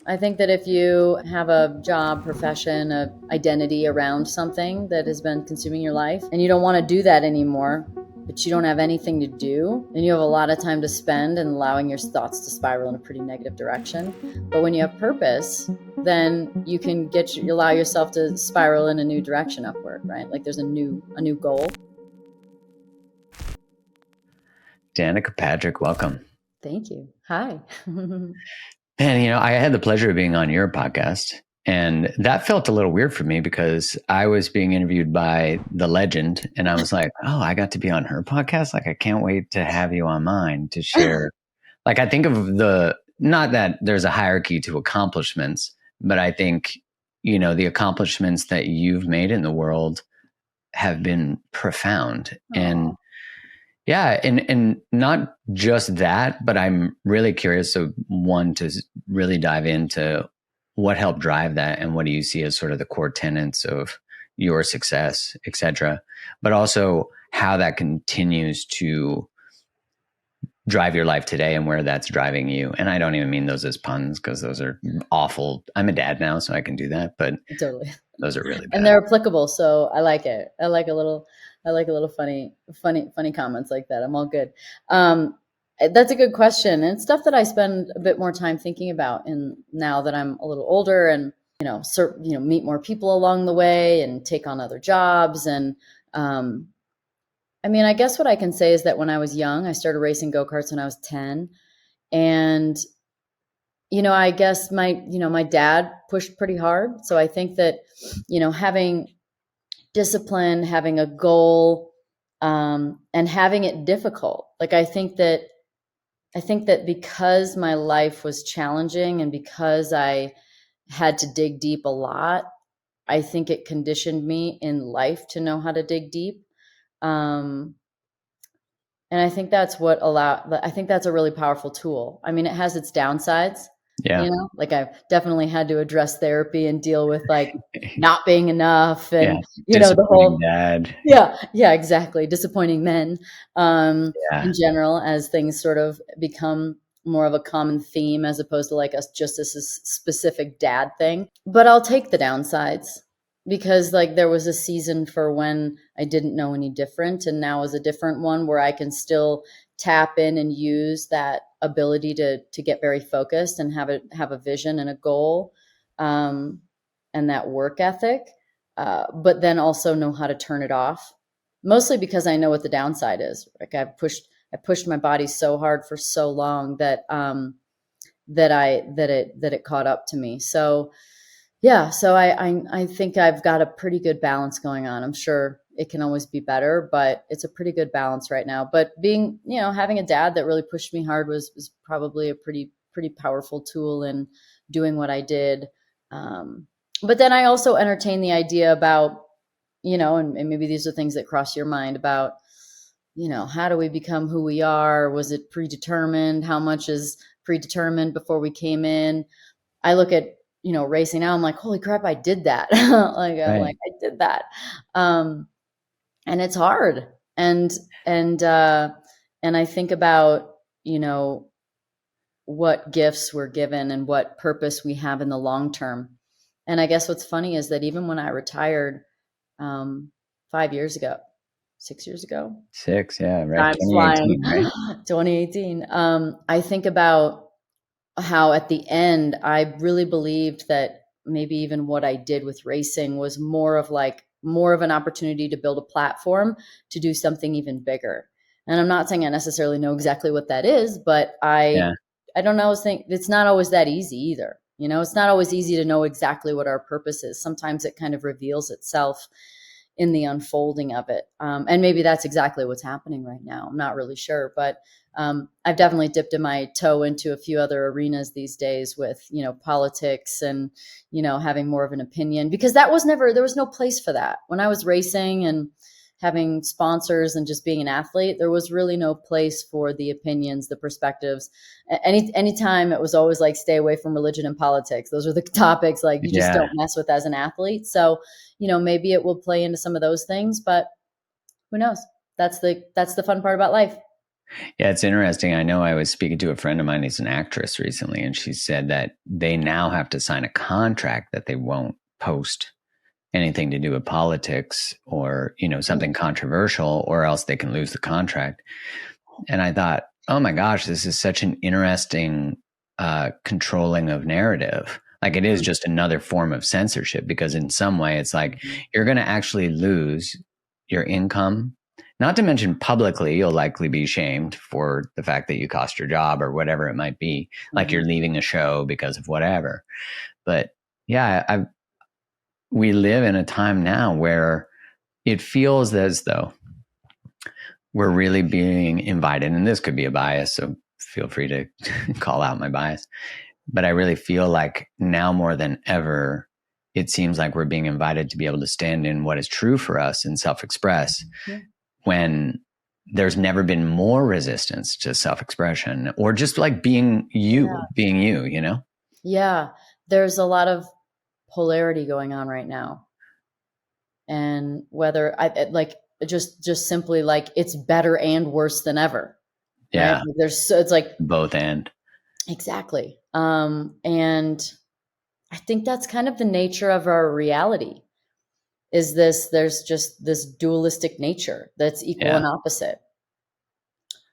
I think that if you have a job, profession, a identity around something that has been consuming your life and you don't want to do that anymore, but you don't have anything to do, then you have a lot of time to spend and allowing your thoughts to spiral in a pretty negative direction. But when you have purpose, then you can allow yourself to spiral in a new direction upward, right? Like there's a new goal. Danica Patrick, welcome. Thank you. Hi. And, I had the pleasure of being on your podcast, and that felt a little weird for me because I was being interviewed by the legend, and I was like, oh, I got to be on her podcast. Like, I can't wait to have you on mine to share. Like, I think of not that there's a hierarchy to accomplishments, but I think, the accomplishments that you've made in the world have been profound. Aww. And yeah, and not just that, but I'm really curious. So one, to really dive into what helped drive that and what do you see as sort of the core tenets of your success, et cetera, but also how that continues to drive your life today and where that's driving you. And I don't even mean those as puns because those are awful. I'm a dad now, so I can do that, but totally, those are really bad. And they're applicable. So I like it. I like a little funny comments like that. I'm all good. That's a good question. And it's stuff that I spend a bit more time thinking about. And now that I'm a little older and, meet more people along the way and take on other jobs. And, I guess what I can say is that when I was young, I started racing go-karts when I was 10. And, I guess my dad pushed pretty hard. So I think that, having discipline, having a goal, and having it difficult. Like, I think that because my life was challenging and because I had to dig deep a lot, I think it conditioned me in life to know how to dig deep. And I think that's I think that's a really powerful tool. I mean, it has its downsides. Yeah. Like I've definitely had to address therapy and deal with like not being enough and, the whole dad. Yeah, exactly. Disappointing men, in general, as things sort of become more of a common theme as opposed to like just as a specific dad thing. But I'll take the downsides because like there was a season for when I didn't know any different, and now is a different one where I can still tap in and use that ability to get very focused and have a vision and a goal, and that work ethic, but then also know how to turn it off. Mostly because I know what the downside is. Like I pushed my body so hard for so long that it caught up to me. So yeah, so I think I've got a pretty good balance going on. I'm sure it can always be better, but it's a pretty good balance right now. But being, having a dad that really pushed me hard was probably a pretty powerful tool in doing what I did. But then I also entertain the idea about, and maybe these are things that cross your mind about, how do we become who we are? Was it predetermined? How much is predetermined before we came in? I look at, racing now, I'm like, holy crap, I did that. Like, I'm like, I did that. And it's hard. And I think about, what gifts we're given and what purpose we have in the long term. And I guess what's funny is that even when I retired, 6 years ago, yeah, right. Time's flying. Right? 2018. I think about how at the end, I really believed that maybe even what I did with racing was more of an opportunity to build a platform to do something even bigger. And I'm not saying I necessarily know exactly what that is, but I don't always think it's not always that easy either. It's not always easy to know exactly what our purpose is. Sometimes it kind of reveals itself in the unfolding of it. And maybe that's exactly what's happening right now. I'm not really sure, but I've definitely dipped my toe into a few other arenas these days with, politics and, having more of an opinion, because there was no place for that. When I was racing and having sponsors and just being an athlete, there was really no place for the opinions, the perspectives. Anytime it was always like, stay away from religion and politics. Those are the topics like you just don't mess with as an athlete. So, maybe it will play into some of those things, but who knows? That's the fun part about life. Yeah, it's interesting. I know I was speaking to a friend of mine who's an actress recently, and she said that they now have to sign a contract that they won't post anything to do with politics or, something controversial, or else they can lose the contract. And I thought, oh my gosh, this is such an interesting controlling of narrative. Like, it is just another form of censorship, because in some way it's like you're going to actually lose your income. Not to mention, publicly, you'll likely be shamed for the fact that you cost your job or whatever it might be. Like, you're leaving a show because of whatever. But yeah, we live in a time now where it feels as though we're really being invited, and this could be a bias, so feel free to call out my bias, but I really feel like now more than ever, it seems like we're being invited to be able to stand in what is true for us and self-express, when there's never been more resistance to self-expression, or just like being you. Yeah, there's a lot of polarity going on right now. And whether like just simply like it's better and worse than ever, right? Yeah, It's like both and. exactly. And I think that's kind of the nature of our reality, is there's just this dualistic nature that's equal and opposite.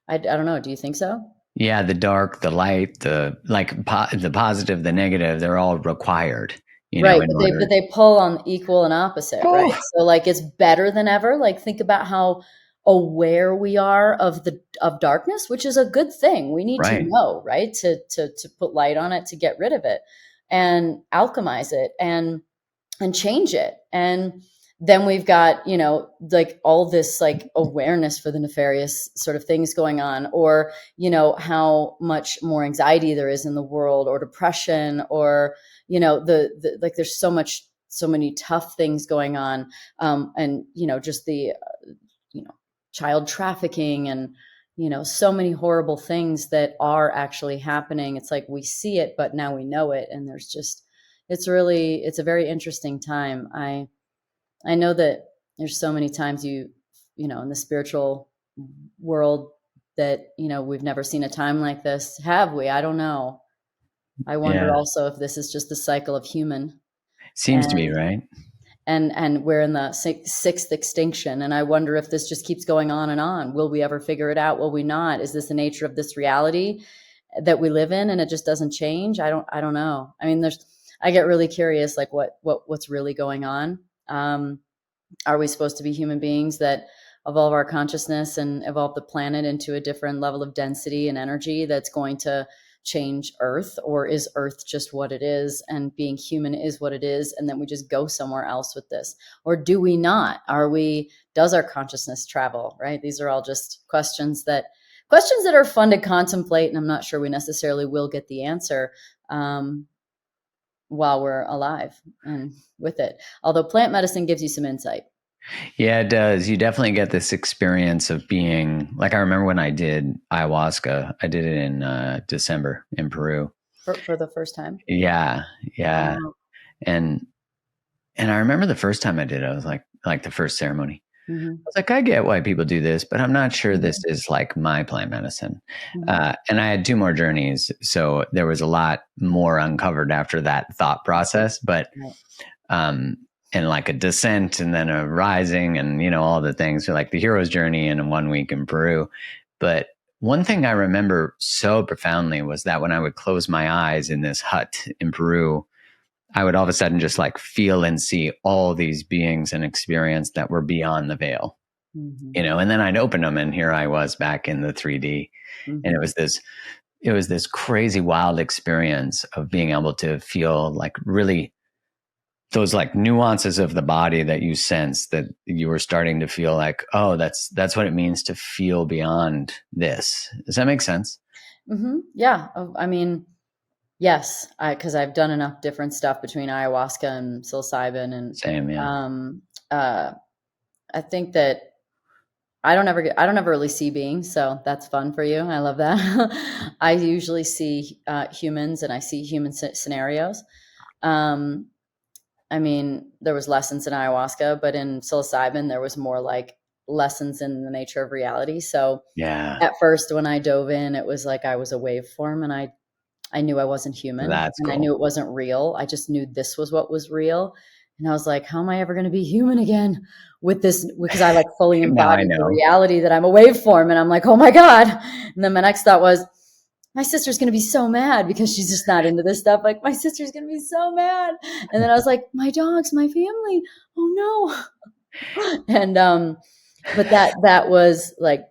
I don't know. Do you think so? Yeah, the dark, the light, the the positive, the negative, they're all required, Right, in but order. they pull on equal and opposite, right? Oh, So like it's better than ever. Like think about how aware we are of of darkness, which is a good thing. We need to right. know, right? To put light on it, to get rid of it and alchemize it and change it. And then we've got, like all this like awareness for the nefarious sort of things going on, or, how much more anxiety there is in the world, or depression, or, the like there's so many tough things going on. And, just the, child trafficking and, so many horrible things that are actually happening. It's like we see it, but now we know it. And it's a very interesting time. I know that there's so many times in the spiritual world that, we've never seen a time like this. Have we? I don't know. I wonder Yeah. also if this is just the cycle of human, Seems to be, and right? we're in the sixth extinction. And I wonder if this just keeps going on and on. Will we ever figure it out? Will we not? Is this the nature of this reality that we live in and it just doesn't change? I don't know. I mean, I get really curious, like what's really going on. Are we supposed to be human beings that evolve our consciousness and evolve the planet into a different level of density and energy that's going to change Earth? Or is Earth just what it is and being human is what it is, and then we just go somewhere else with this? Or do we not? Does our consciousness travel? Right? These are all just questions that are fun to contemplate, and I'm not sure we necessarily will get the answer while we're alive and with it. Although plant medicine gives you some insight. Yeah, it does. You definitely get this experience of being like, I remember when I did ayahuasca, I did it in December in Peru. For the first time. Yeah. Yeah. Wow. And, and I remember the first time I did it, I was like the first ceremony. I Mm-hmm. was like, I get why people do this, but I'm not sure this Mm-hmm. is like my plant medicine. Mm-hmm. And I had two more journeys. So there was a lot more uncovered after that thought process. But Right. um, and like a descent and then a rising and, all the things, so like the hero's journey in 1 week in Peru. But one thing I remember so profoundly was that when I would close my eyes in this hut in Peru, I would all of a sudden just like feel and see all these beings and experience that were beyond the veil, Mm-hmm. and then I'd open them and here I was back in the 3D. And Mm-hmm. it was this crazy wild experience of being able to feel like really those like nuances of the body that you sense, that you were starting to feel like, oh, that's what it means to feel beyond this. Does that make sense? Mm-hmm. Yeah. I mean, yes, because I've done enough different stuff between ayahuasca and psilocybin, and Same. Yeah. um, uh, I think that I don't ever really see beings, so that's fun for you. I love that. I usually see humans, and I see human scenarios. Um, I mean, there was lessons in ayahuasca, but in psilocybin, there was more like lessons in the nature of reality. So Yeah. at first, when I dove in, it was like I was a waveform, and I knew I wasn't human, That's and I cool. knew it wasn't real. I just knew this was what was real. And I was like, how am I ever going to be human again with this? Because I like fully Now I embodied the know. reality that I'm a waveform. And I'm like, oh my God. And then my next thought was, my sister's going to be so mad because she's just not into this stuff. Like, my sister's going to be so mad. And then I was like, my dogs, my family. Oh no. And, but that was like,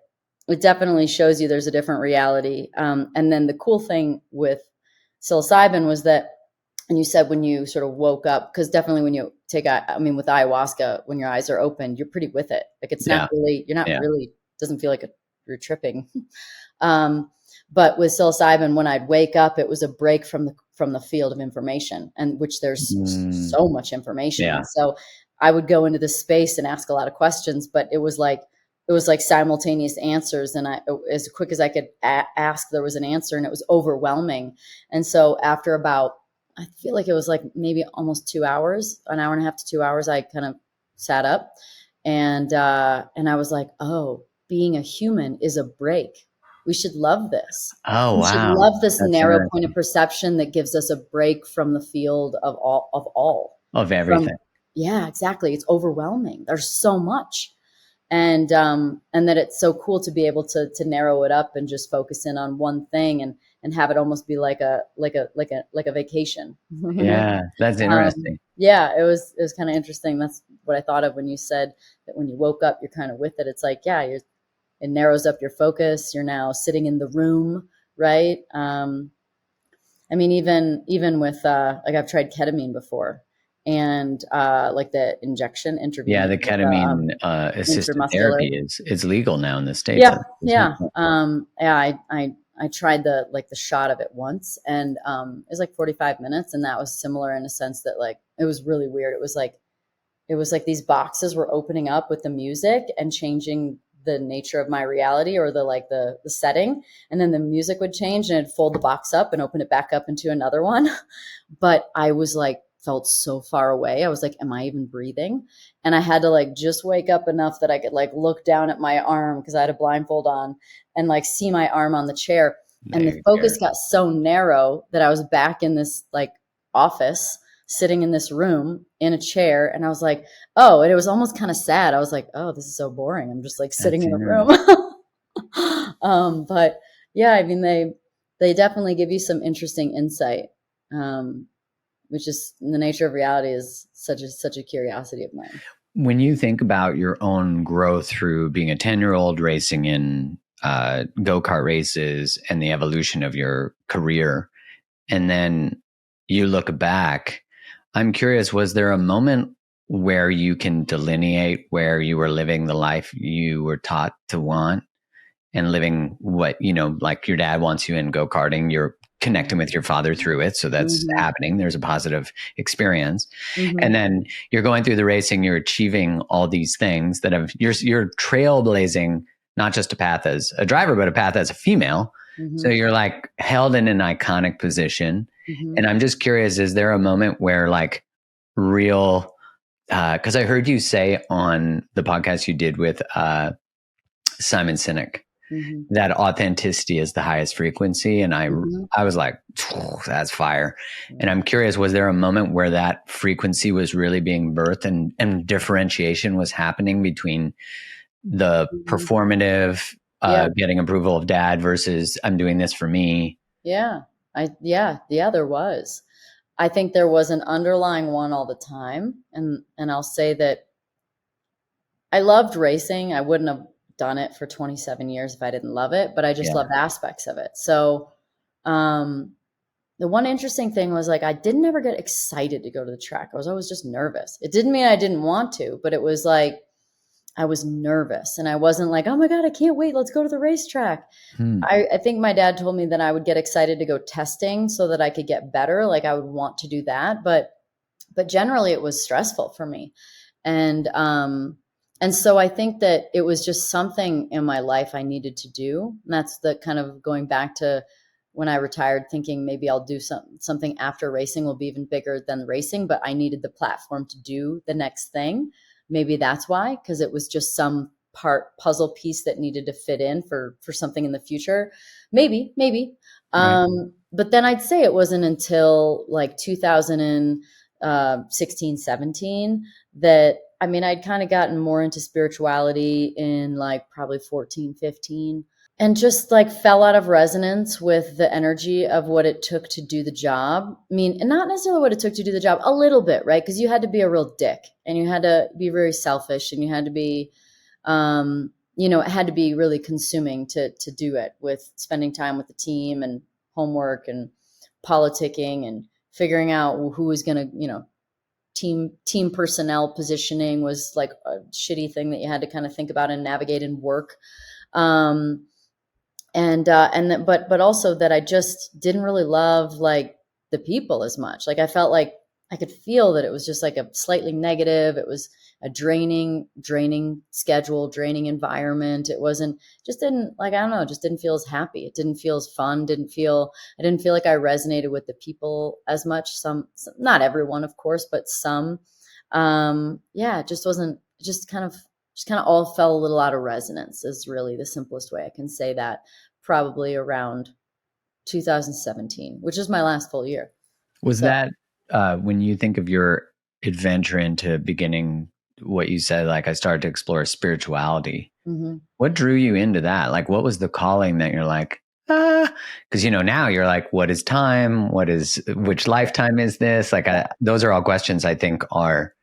it definitely shows you there's a different reality. And then the cool thing with psilocybin was that, and you said when you sort of woke up, because definitely when you take, I mean, with ayahuasca, when your eyes are open, you're pretty with it. Like it's not Yeah. really, you're not Yeah. really, doesn't feel like you're tripping. But with psilocybin, when I'd wake up, it was a break from the field of information, and which there's so much information. Yeah. And so I would go into this space and ask a lot of questions, but it was like simultaneous answers. And as quick as I could ask, there was an answer, and it was overwhelming. And so after about, I feel like it was like maybe almost 2 hours, an hour and a half to 2 hours, I kind of sat up and I was like, oh, being a human is a break. We should love this. Oh, We should wow. love this That's narrow point of interesting. perception that gives us a break from the field of all. Of From everything. yeah, exactly. It's overwhelming. There's so much. And that it's so cool to be able to narrow it up and just focus in on one thing and have it almost be like a vacation. Yeah. That's interesting. Yeah, it was kind of interesting. That's what I thought of when you said that when you woke up, you're kind of with it. It's like, yeah, it narrows up your focus. You're now sitting in the room, right? I mean, even with like I've tried ketamine before, and like the injection Yeah. intravenous, The ketamine assisted intramuscular. therapy is legal now in the States. Yeah, yeah, yeah. I tried the shot of it once, and it was like 45 minutes, and that was similar in a sense that like it was really weird. It was like these boxes were opening up with the music and changing the nature of my reality, or the setting, and then the music would change and it'd fold the box up and open it back up into another one. But I was like felt so far away. I was like, am I even breathing? And I had to like just wake up enough that I could like look down at my arm, because I had a blindfold on, and like see my arm on the chair. And the There you focus got so narrow that I was back in this like office, sitting in this room in a chair. And I was like, oh, and it was almost kind of sad. I was like, oh, this is so boring. I'm just like sitting That's in a interesting. room. But yeah, I mean, they definitely give you some interesting insight, which is the nature of reality is such a curiosity of mine. When you think about your own growth through being a 10-year-old racing in go-kart races and the evolution of your career, and then you look back, I'm curious, was there a moment where you can delineate where you were living the life you were taught to want and living what, like your dad wants you in go-karting, you're connecting with your father through it. So that's Mm-hmm. happening. There's a positive experience. Mm-hmm. And then you're going through the racing, you're achieving all these things you're trailblazing, not just a path as a driver, but a path as a female. Mm-hmm. So you're like held in an iconic position. Mm-hmm. And I'm just curious, is there a moment where like real, because I heard you say on the podcast you did with Simon Sinek, Mm-hmm. that authenticity is the highest frequency. And Mm-hmm. I was like, that's fire. And I'm curious, was there a moment where that frequency was really being birthed and differentiation was happening between the Mm-hmm. performative, Yeah. getting approval of dad versus I'm doing this for me? Yeah. Yeah, there was. I think there was an underlying one all the time. And I'll say that I loved racing. I wouldn't have done it for 27 years if I didn't love it, but I just Yeah. loved aspects of it. So, um, the one interesting thing was like I didn't ever get excited to go to the track. I was always just nervous. It didn't mean I didn't want to, but it was like I was nervous, and I wasn't like, oh my God, I can't wait. Let's go to the racetrack. Hmm. I think my dad told me that I would get excited to go testing so that I could get better. Like I would want to do that. But generally it was stressful for me. And so I think that it was just something in my life I needed to do. And that's the kind of going back to when I retired, thinking maybe I'll do something after racing will be even bigger than racing, but I needed the platform to do the next thing. Maybe that's why, because it was just puzzle piece that needed to fit in for something in the future. Maybe. Right. But then I'd say it wasn't until like 2016, 17 that, I mean, I'd kind of gotten more into spirituality in like probably 14, 15, and just like fell out of resonance with the energy of what it took to do the job. I mean, and not necessarily what it took to do the job, a little bit, right? Because you had to be a real dick, and you had to be very selfish, and you had to be, it had to be really consuming to do it, with spending time with the team and homework and politicking and figuring out who was going to, team personnel positioning was like a shitty thing that you had to kind of think about and navigate and work. But also that I just didn't really love like the people as much. Like I felt like I could feel that it was just like a slightly negative. It was a draining schedule, draining environment. It wasn't, just didn't, like, I don't know, just didn't feel as happy. It didn't feel as fun. I didn't feel like I resonated with the people as much. Some, not everyone, of course, but some. It just wasn't, just kind of all fell a little out of resonance, is really the simplest way I can say that, probably around 2017, which is my last full year. Was So, that when you think of your adventure into beginning what you said, like I started to explore spirituality, what drew you into that? Like, what was the calling that you're like, because, now you're like, what is time? Which lifetime is this? Like, those are all questions I think are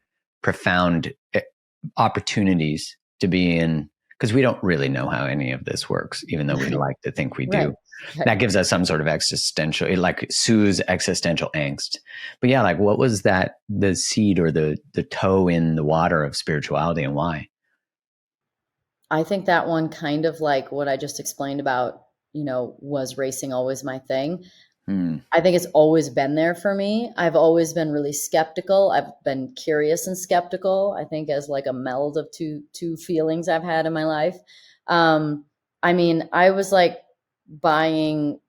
profound opportunities to be in, because we don't really know how any of this works, even though we like to think we do. Right. That gives us some sort of existential, it like soothes existential angst. But yeah, like what was that, the seed or the toe in the water of spirituality, and why? I think that one, kind of like what I just explained about, was racing always my thing? I think it's always been there for me. I've always been really skeptical. I've been curious and skeptical, I think, as like a meld of two feelings I've had in my life. I mean, I was like buying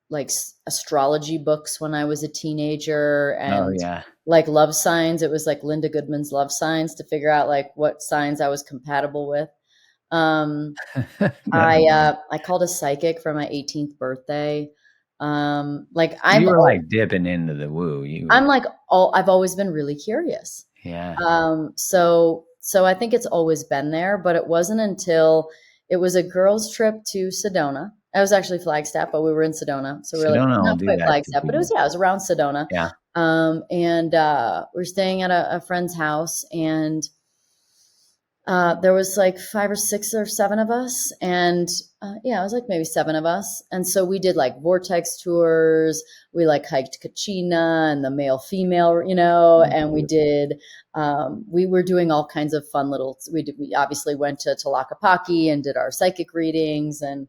like astrology books when I was a teenager, and like love signs. It was like Linda Goodman's Love Signs, to figure out like what signs I was compatible with. I called a psychic for my 18th birthday. Like you were like dipping into the woo. I've always been really curious. Yeah. So I think it's always been there, but it wasn't until it was a girls' trip to Sedona. I was actually Flagstaff, but we were in Sedona. So we're like, not quite Flagstaff, but it was around Sedona. Yeah. We're staying at a friend's house, and there was like 5 or 6 or 7 of us. And it was like maybe 7 of us. And so we did like vortex tours. We like hiked Kachina and the male female, and we did, we were doing all kinds of fun little, we obviously went to Tlaquepaque and did our psychic readings, and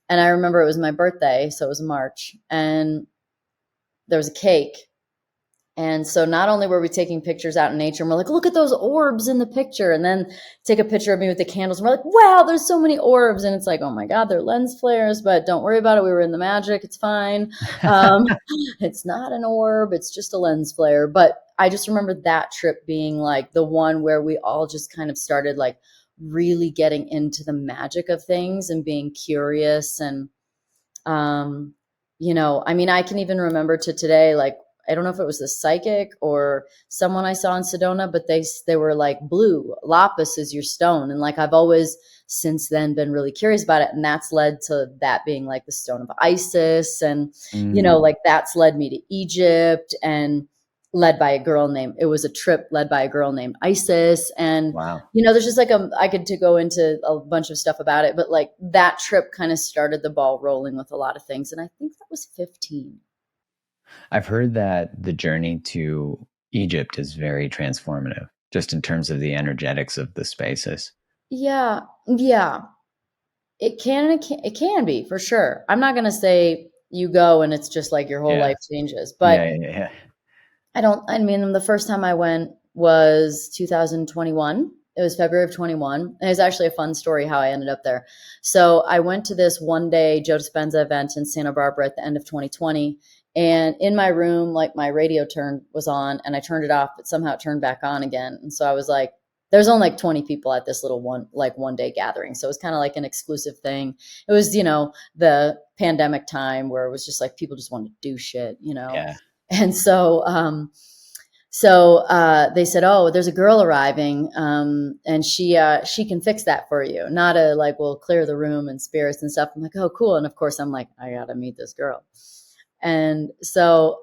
I remember it was my birthday. So it was March, and there was a cake. And so not only were we taking pictures out in nature, and we're like, look at those orbs in the picture, and then take a picture of me with the candles, and we're like, wow, there's so many orbs. And it's like, oh my God, they're lens flares, but don't worry about it. We were in the magic. It's fine. It's not an orb. It's just a lens flare. But I just remember that trip being like the one where we all just kind of started like really getting into the magic of things and being curious. And, I mean, I can even remember to today, like, I don't know if it was the psychic or someone I saw in Sedona, but they were like, blue lapis is your stone. And like, I've always since then been really curious about it. And that's led to that being like the stone of Isis. And, like that's led me to Egypt, and it was a trip led by a girl named Isis. And, wow. There's just like I could to go into a bunch of stuff about it, but like that trip kind of started the ball rolling with a lot of things. And I think that was 15. I've heard that the journey to Egypt is very transformative, just in terms of the energetics of the spaces. Yeah. It can be, for sure. I'm not going to say you go and it's just like your whole life changes, but I mean, the first time I went was 2021. It was February of 21. And it was actually a fun story how I ended up there. So I went to this one day Joe Dispenza event in Santa Barbara at the end of 2020. And in my room, like my radio was on, and I turned it off, but somehow it turned back on again. And so I was like, There's only like 20 people at this little one day gathering. So it was kind of like an exclusive thing. It was, the pandemic time where it was just like people just wanted to do shit. Yeah. And so they said, "Oh, there's a girl arriving, and she can fix that for you. Nada like will clear the room and spirits and stuff." I'm like, "Oh, cool!" And of course, I'm like, "I gotta meet this girl." And so,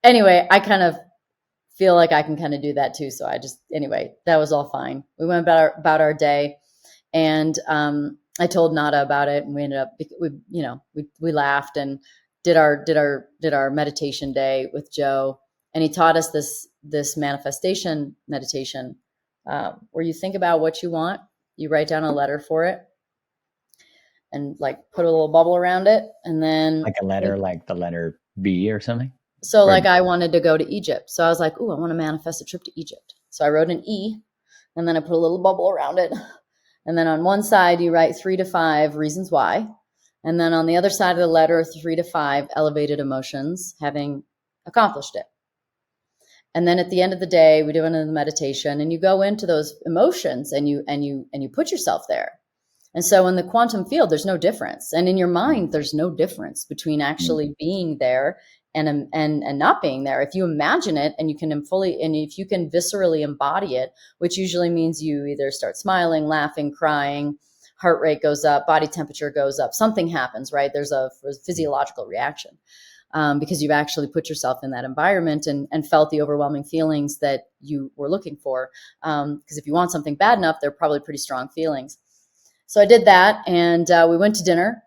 anyway, I kind of feel like I can kind of do that too. So that was all fine. We went about our day, and I told Nada about it, and we ended up we laughed and did our meditation day with Joe. And he taught us this manifestation meditation, where you think about what you want, you write down a letter for it, and like put a little bubble around it, and then Like a letter, like the letter B or something. So like I wanted to go to Egypt, so I was like, "Ooh, I want to manifest a trip to Egypt." So I wrote an E, and then I put a little bubble around it, and then on one side you write 3 to 5 reasons why, and then on the other side of the letter 3 to 5 elevated emotions having accomplished it. And then at the end of the day, we do another meditation, and you go into those emotions, and you put yourself there. And so in the quantum field, there's no difference, and in your mind, there's no difference between actually being there and not being there. If you imagine it, and if you can viscerally embody it, which usually means you either start smiling, laughing, crying, heart rate goes up, body temperature goes up, something happens, right? There's a physiological reaction. Because you've actually put yourself in that environment and felt the overwhelming feelings that you were looking for. Because if you want something bad enough, they're probably pretty strong feelings. So I did that, and we went to dinner,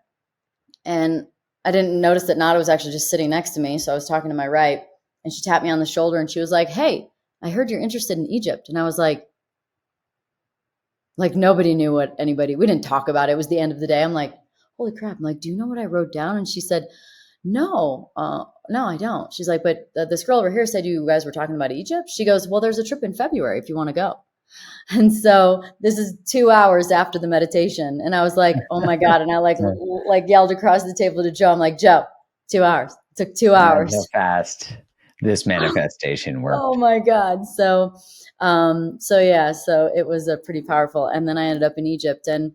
and I didn't notice that Nada was actually just sitting next to me. So I was talking to my right, and she tapped me on the shoulder, and she was like, "Hey, I heard you're interested in Egypt." And I was like nobody knew we didn't talk about it. It was the end of the day. I'm like, holy crap. I'm like, "Do you know what I wrote down?" And she said, no, I don't. She's like, "But this girl over here said you guys were talking about Egypt." She goes, "Well, there's a trip in February if you want to go." And so this is 2 hours after the meditation. And I was like, oh my God. And I like yelled across the table to Joe. I'm like, "Joe, 2 hours. It took 2 hours. How fast this manifestation worked. Oh my God. So it was a pretty powerful. And then I ended up in Egypt, and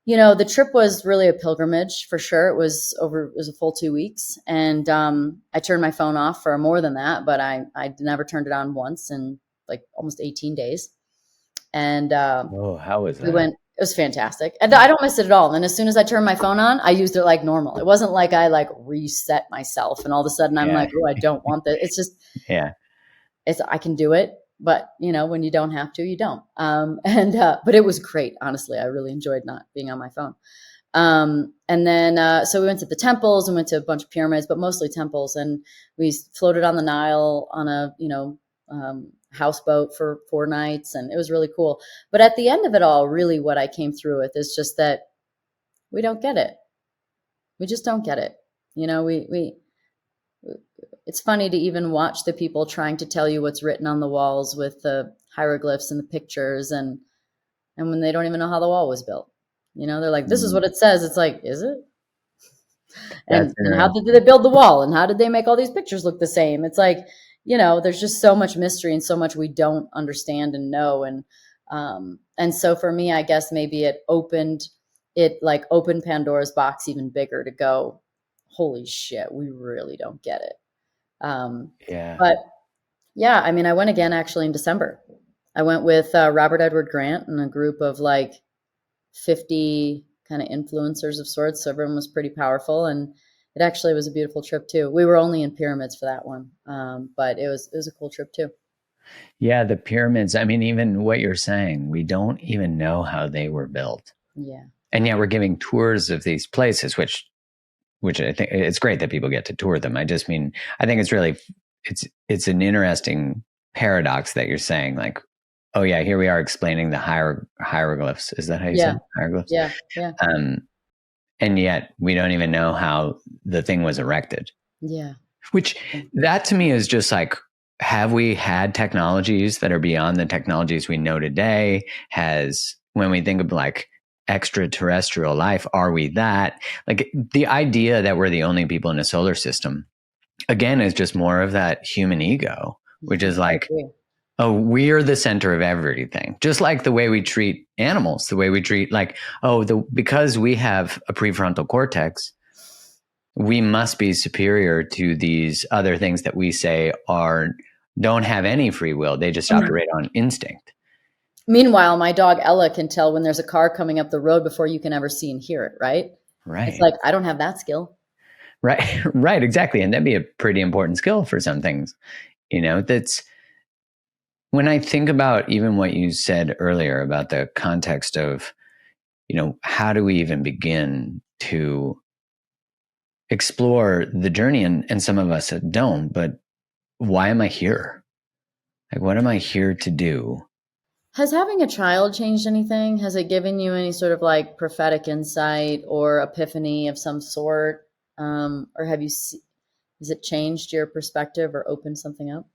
the trip was really a pilgrimage for sure. It was a full 2 weeks, and I turned my phone off for more than that, but I never turned it on once in like almost 18 days. And how was that? It was fantastic. And I don't miss it at all. And as soon as I turned my phone on, I used it like normal. It wasn't like I like reset myself and all of a sudden I'm like, "Oh, I don't want this." It's just, I can do it. But when you don't have to, you don't. But it was great. Honestly, I really enjoyed not being on my phone. And then, so we went to the temples and went to a bunch of pyramids, but mostly temples. And we floated on the Nile on a, houseboat for 4 nights. And it was really cool. But at the end of it all, really what I came through with is just that we don't get it. We just don't get it. It's funny to even watch the people trying to tell you what's written on the walls with the hieroglyphs and the pictures, and when they don't even know how the wall was built. They're like, "This is what it says." It's like, is it? And how did they build the wall? And how did they make all these pictures look the same? It's like, there's just so much mystery and so much we don't understand and know. And so for me, I guess maybe it opened Pandora's box even bigger to go, holy shit, we really don't get it. But yeah, I mean, I went again actually in December. I went with Robert Edward Grant and a group of like 50 kind of influencers of sorts. So everyone was pretty powerful, and it actually was a beautiful trip too. We were only in pyramids for that one, but it was a cool trip too. Yeah, the pyramids. I mean, even what you're saying, we don't even know how they were built. Yeah, and yet we're giving tours of these places, which I think it's great that people get to tour them. I just mean, I think it's really it's an interesting paradox that you're saying, like, oh yeah, here we are explaining the hieroglyphs. Is that how you said hieroglyphs? Yeah. And yet we don't even know how the thing was erected. Yeah. Which that to me is just like, have we had technologies that are beyond the technologies we know today? When we think of like extraterrestrial life, are we that? Like the idea that we're the only people in a solar system, again, is just more of that human ego, which is like, oh, we're the center of everything. Just like the way we treat animals, the way we treat like, because we have a prefrontal cortex, we must be superior to these other things that we say don't have any free will. They just operate on instinct. Meanwhile, my dog Ella can tell when there's a car coming up the road before you can ever see and hear it, right? Right. It's like, I don't have that skill. Right. Right. Exactly. And that'd be a pretty important skill for some things. That's when I think about even what you said earlier about the context of, how do we even begin to explore the journey? And some of us don't, but why am I here? Like, what am I here to do? Has having a child changed anything? Has it given you any sort of like prophetic insight or epiphany of some sort? Or has it changed your perspective or opened something up?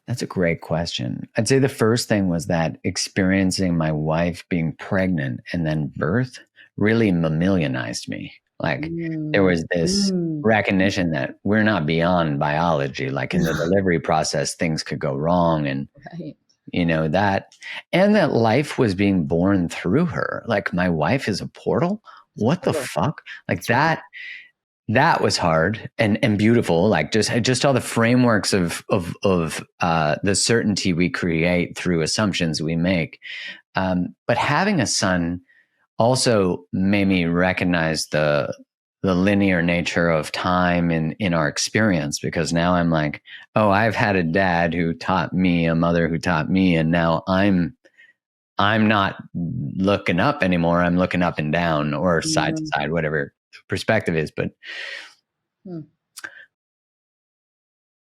That's a great question. I'd say the first thing was that experiencing my wife being pregnant and then birth really mammalianized me. Like there was this recognition that we're not beyond biology. Like in the delivery process, things could go wrong. And, Right. And that life was being born through her. Like my wife is a portal. What the fuck? Like that. That was hard and beautiful. Like just all the frameworks of the certainty we create through assumptions we make. But having a son also made me recognize the linear nature of time in our experience, because now I'm like, oh, I've had a dad who taught me, a mother who taught me, and now I'm not looking up anymore. I'm looking up and down or side to side, whatever perspective is. But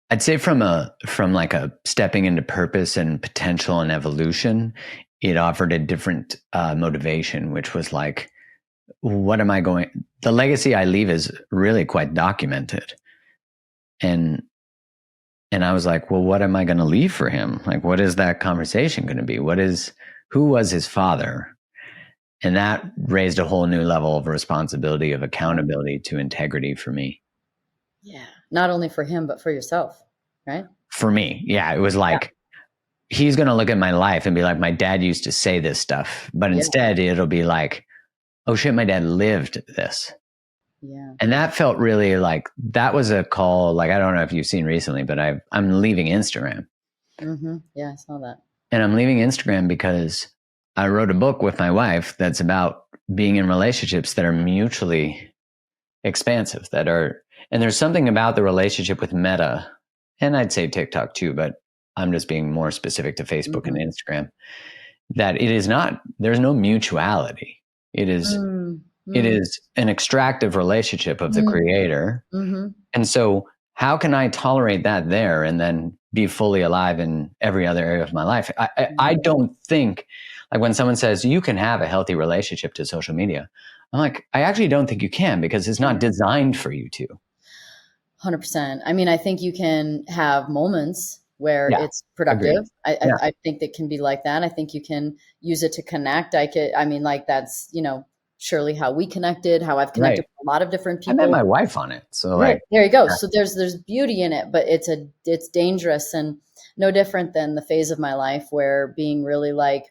I'd say from like a stepping into purpose and potential and evolution, it offered a different motivation, which was like, what am I going? The legacy I leave is really quite documented, and I was like, well, what am I going to leave for him? Like, what is that conversation going to be? Who was his father? And that raised a whole new level of responsibility, of accountability to integrity for me. Yeah. Not only for him, but for yourself, right? For me. Yeah. It was like, he's going to look at my life and be like, my dad used to say this stuff, but instead it'll be like, oh shit, my dad lived this. Yeah. And that felt really like, that was a call. Like, I don't know if you've seen recently, but I'm leaving Instagram. Mm-hmm. Yeah, I saw that. And I'm leaving Instagram because I wrote a book with my wife that's about being in relationships that are mutually expansive, and there's something about the relationship with Meta, and I'd say TikTok too, but I'm just being more specific to Facebook and Instagram, that there's no mutuality. It is an extractive relationship of the creator. And so how can I tolerate that there and then be fully alive in every other area of my life? I don't think, like when someone says you can have a healthy relationship to social media, I'm like, I actually don't think you can, because it's not designed for you to. 100%. I mean, I think you can have moments where it's productive. I think that can be like that. I think you can use it to connect. That's, surely how we connected, how I've connected with a lot of different people. I met my wife on it. So there you go. Yeah. So there's beauty in it, but it's dangerous, and no different than the phase of my life where being really like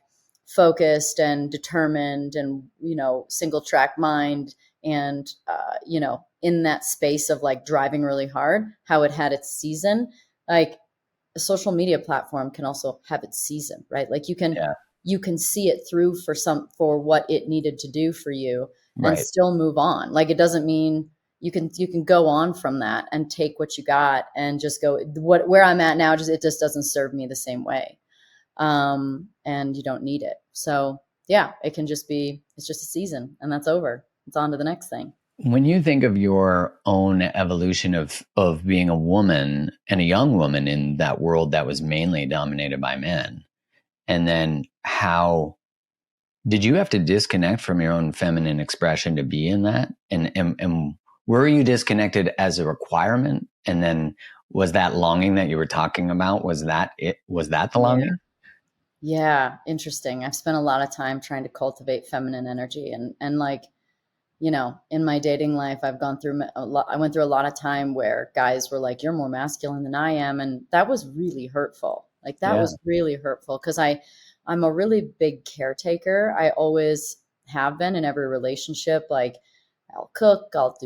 focused and determined and, single track mind and, in that space of like driving really hard, how it had its season. Like a social media platform can also have its season, right? Like you can see it through for what it needed to do for you and still move on. Like it doesn't mean you can go on from that and take what you got and just go where I'm at now. It just doesn't serve me the same way. And you don't need it. So yeah, it's just a season and that's over. It's on to the next thing. When you think of your own evolution of being a woman and a young woman in that world that was mainly dominated by men, and then how did you have to disconnect from your own feminine expression to be in that? And were you disconnected as a requirement? And then was that longing that you were talking about, was that it? Was that the longing? Yeah. Interesting. I've spent a lot of time trying to cultivate feminine energy and like, in my dating life, I went through a lot of time where guys were like, you're more masculine than I am. And that was really hurtful. Like that Yeah. was really hurtful because I'm a really big caretaker. I always have been in every relationship. Like I'll cook, I'll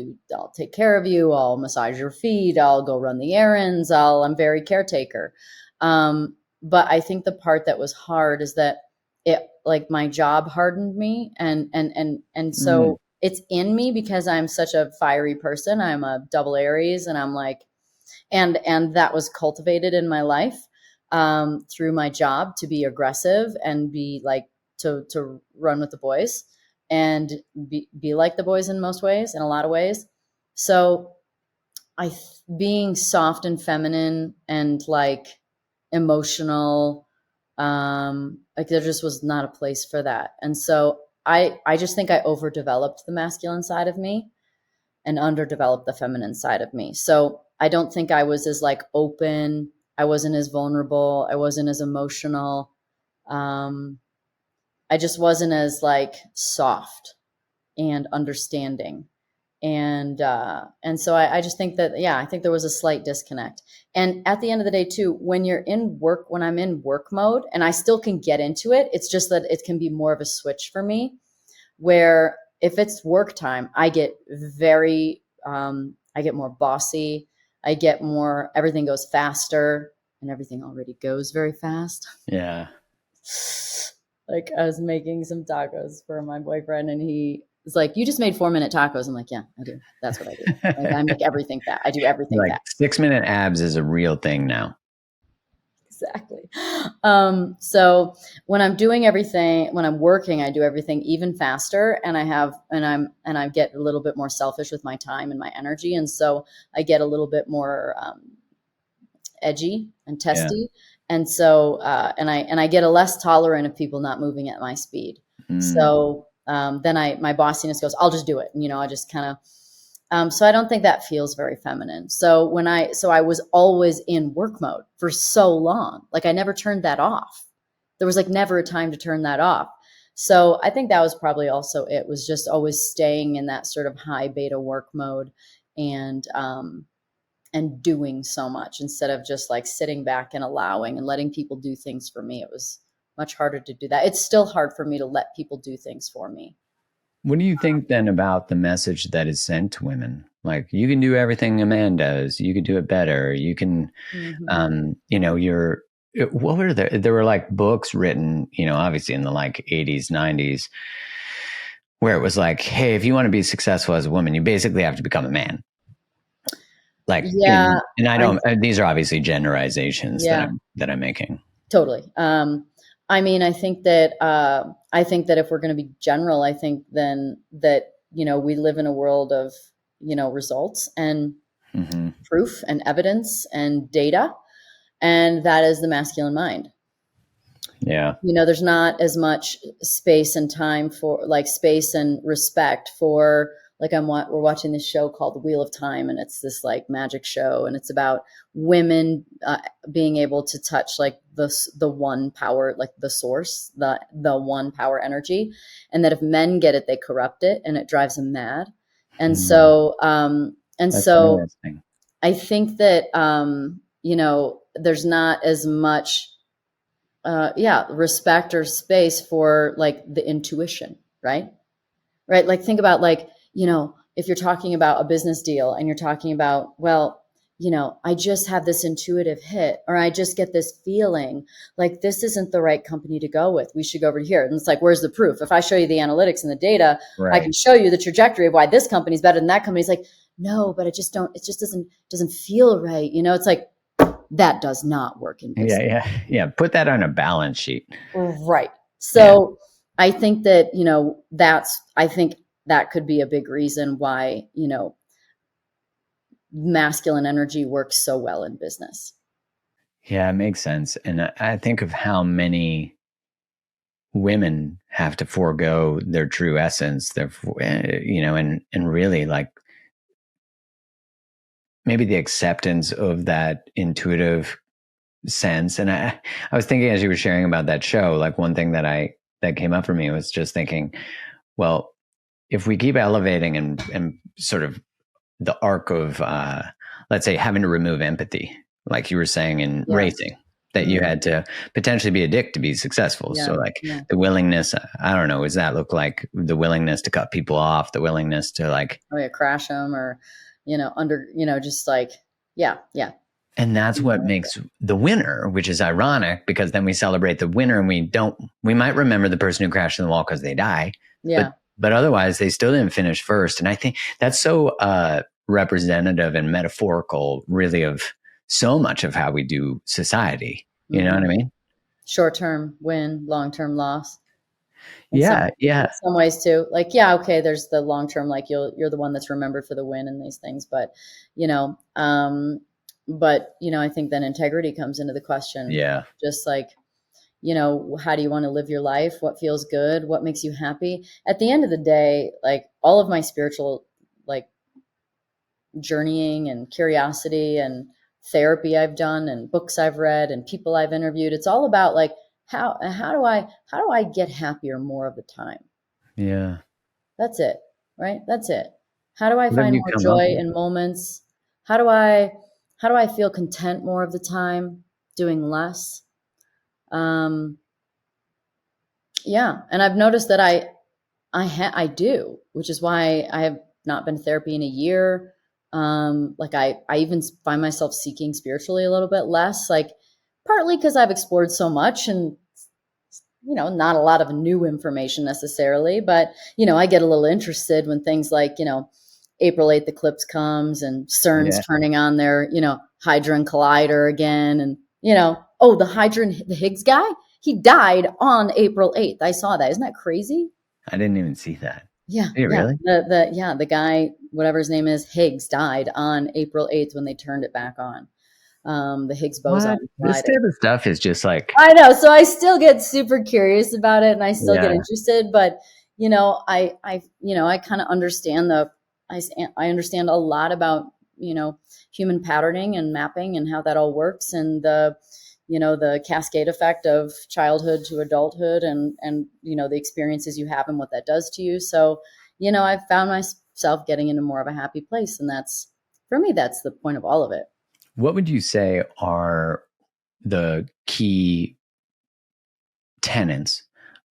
take care of you, I'll massage your feet, I'll go run the errands, I'm very caretaker. But I think the part that was hard is that it, like, my job hardened me, and Mm. so it's in me because I'm such a fiery person. I'm a double Aries, and I'm like, and that was cultivated in my life, through my job, to be aggressive and be like, to run with the boys and be like the boys in most ways, in a lot of ways. So I being soft and feminine and like emotional, like there just was not a place for that. And so I just think I overdeveloped the masculine side of me and underdeveloped the feminine side of me. So I don't think I was as like open. I wasn't as vulnerable. I wasn't as emotional. Um, I just wasn't as like soft and understanding. And so I just think that, yeah, I think there was a slight disconnect. And at the end of the day too, when I'm in work mode, and I still can get into it, it's just that it can be more of a switch for me, where if it's work time, I get more bossy. I get more, everything goes faster, and everything already goes very fast. Yeah. Like I was making some tacos for my boyfriend, and he was like, "You just made 4-minute tacos." I'm like, "Yeah, I do. That's what I do. Like I make everything fast. I do everything Like fast." 6-minute abs is a real thing now. Exactly. So when I'm doing everything, when I'm working, I do everything even faster, and I get a little bit more selfish with my time and my energy, and so I get a little bit more edgy and Yeah. testy, and so and I get a less tolerant of people not moving at my speed. Mm. So then my bossiness goes, I'll just do it. I just kind of. So I don't think that feels very feminine. So I was always in work mode for so long. Like I never turned that off. There was like never a time to turn that off. So I think that was probably also, it was just always staying in that sort of high beta work mode, and doing so much instead of just like sitting back and allowing and letting people do things for me. It was much harder to do that. It's still hard for me to let people do things for me. What do you think then about the message that is sent to women? Like, you can do everything a man does. You can do it better. You can, Mm-hmm. what were there were like books written, obviously in the like 80s, 90s, where it was like, hey, if you want to be successful as a woman, you basically have to become a man. Like, Yeah, and I I don't, these are obviously generalizations yeah, that I'm making. totally. I mean, I think that if we're going to be general, I think then that we live in a world of results and Mm-hmm. proof and evidence and data, and that is the masculine mind. Yeah. There's not as much space and time for, like, space and respect for, like, we're watching this show called The Wheel of Time, and it's this like magic show, and it's about women being able to touch like the one power, like the source, the one power energy, and that if men get it, they corrupt it, and it drives them mad. And Mm. so and That's so interesting. I think that there's not as much respect or space for like the intuition, right, like think about, like, if you're talking about a business deal and you're talking about, well, I just have this intuitive hit, or I just get this feeling like this isn't the right company to go with, we should go over here. And it's like, where's the proof? If I show you the analytics and the data, I can Right. show you the trajectory of why this company's better than that company. It's like, no, but it just doesn't feel right. It's like, that does not work in Yeah. business. Yeah. Yeah. Put that on a balance sheet. Right. Yeah. So I think that, I think that could be a big reason why, masculine energy works so well in business. Yeah. It makes sense. And I think of how many women have to forego their true essence, and really like maybe the acceptance of that intuitive sense. And I was thinking as you were sharing about that show, like one thing that came up for me was just thinking, well, if we keep elevating and sort of the arc of, let's say, having to remove empathy, like you were saying in Yeah. racing, that you had to potentially be a dick to be successful. Yeah. So like Yeah. the willingness, I don't know, does that look like the willingness to cut people off, the willingness to like, Oh yeah, crash them or, just like, yeah. and that's what makes the winner, which is ironic because then we celebrate the winner and we might remember the person who crashed in the wall because they die. Yeah. But otherwise they still didn't finish first. And I think that's so representative and metaphorical really of so much of how we do society. You know what I mean? Short-term win, long-term loss. In Yeah. some ways too. Like, yeah, okay, there's the long-term, like you're the one that's remembered for the win and these things, but I think then integrity comes into the question. Yeah. Just like, how do you want to live your life? What feels good? What makes you happy? At the end of the day, like all of my spiritual, like journeying and curiosity and therapy I've done and books I've read and people I've interviewed, it's all about like, how do I get happier more of the time? Yeah. That's it, right? That's it. How do I What have find you more come up joy with? in moments? How do I feel content more of the time doing less? Yeah, and I've noticed that I do, which is why I have not been to therapy in a year. Like I even find myself seeking spiritually a little bit less, like partly because I've explored so much and not a lot of new information necessarily, but I get a little interested when things like, April 8th eclipse comes and CERN's turning on their, Hadron Collider again. And, the Higgs guy, he died on April 8th. I saw that. Isn't that crazy? I didn't even see that. Yeah. Did it really? The guy, whatever his name is, Higgs, died on April 8th when they turned it back on. The Higgs boson. This type of stuff is just like, I know. So I still get super curious about it and I still get interested, but I kind of understand I understand a lot about, human patterning and mapping and how that all works and the cascade effect of childhood to adulthood and the experiences you have and what that does to you. So, I've found myself getting into more of a happy place. And for me, that's the point of all of it. what would you say are the key tenets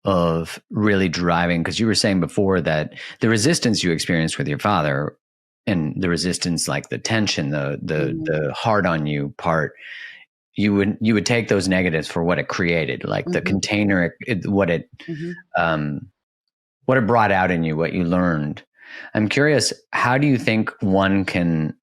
of really driving? Because you were saying before that the resistance you experienced with your father and the resistance, like the tension, the hard on you part, you would take those negatives for what it created, like the container, what it brought out in you, what you learned. I'm curious, how do you think one can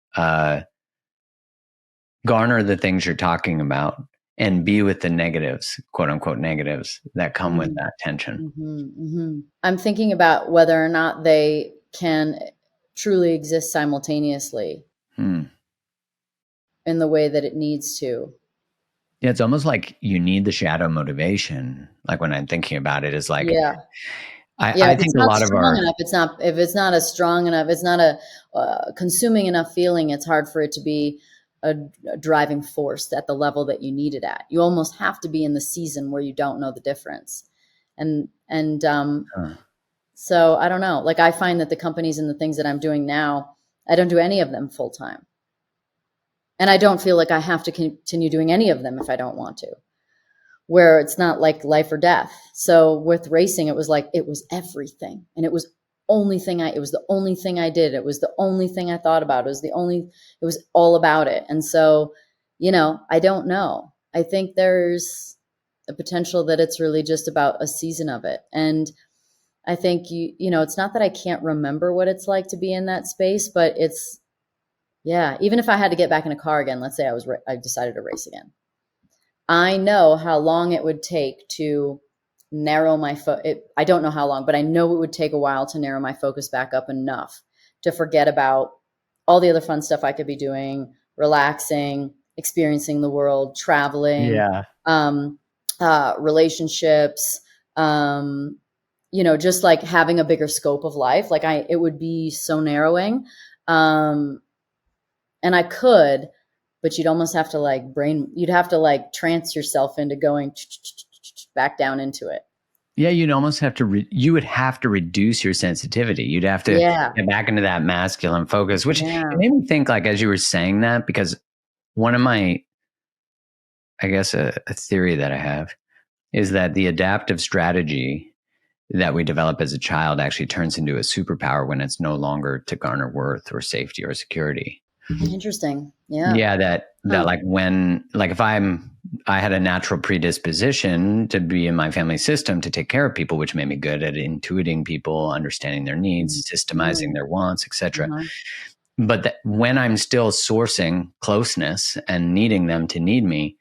garner the things you're talking about and be with the negatives, quote unquote negatives that come with that tension? I'm thinking about whether or not they can truly exist simultaneously in the way that it needs to. Yeah, it's almost like you need the shadow motivation. Like when I'm thinking about it, is like, I think a lot of our, if it's not a strong enough, it's not a consuming enough feeling, it's hard for it to be a driving force at the level that you need it at. You almost have to be in the season where you don't know the difference. So I don't know, like I find that the companies and the things that I'm doing now, I don't do any of them full time. And I don't feel like I have to continue doing any of them if I don't want to, where it's not like life or death. So with racing, it was like, it was everything. And it was the only thing I did. It was the only thing I thought about. It was all about it. And so, I don't know. I think there's a potential that it's really just about a season of it. And I think, it's not that I can't remember what it's like to be in that space, but it's, even if I had to get back in a car again, let's say I decided to race again. I know how long it would take to narrow my I don't know how long, but I know it would take a while to narrow my focus back up enough to forget about all the other fun stuff I could be doing, relaxing, experiencing the world, traveling, relationships, just like having a bigger scope of life. Like it would be so narrowing. And I could, but you'd almost have to you'd have to trance yourself into going back down into it. Yeah, you'd almost have to, you would have to reduce your sensitivity. You'd have to get back into that masculine focus, which it made me think, like, as you were saying that, because one of my I guess a theory that I have is that the adaptive strategy that we develop as a child actually turns into a superpower when it's no longer to garner worth or safety or security. Interesting. Yeah. Yeah, that Huh. like when like if I had a natural predisposition to be in my family system to take care of people, which made me good at intuiting people, understanding their needs, systemizing Mm. their wants, etc. Uh-huh. But when I'm still sourcing closeness and needing them to need me,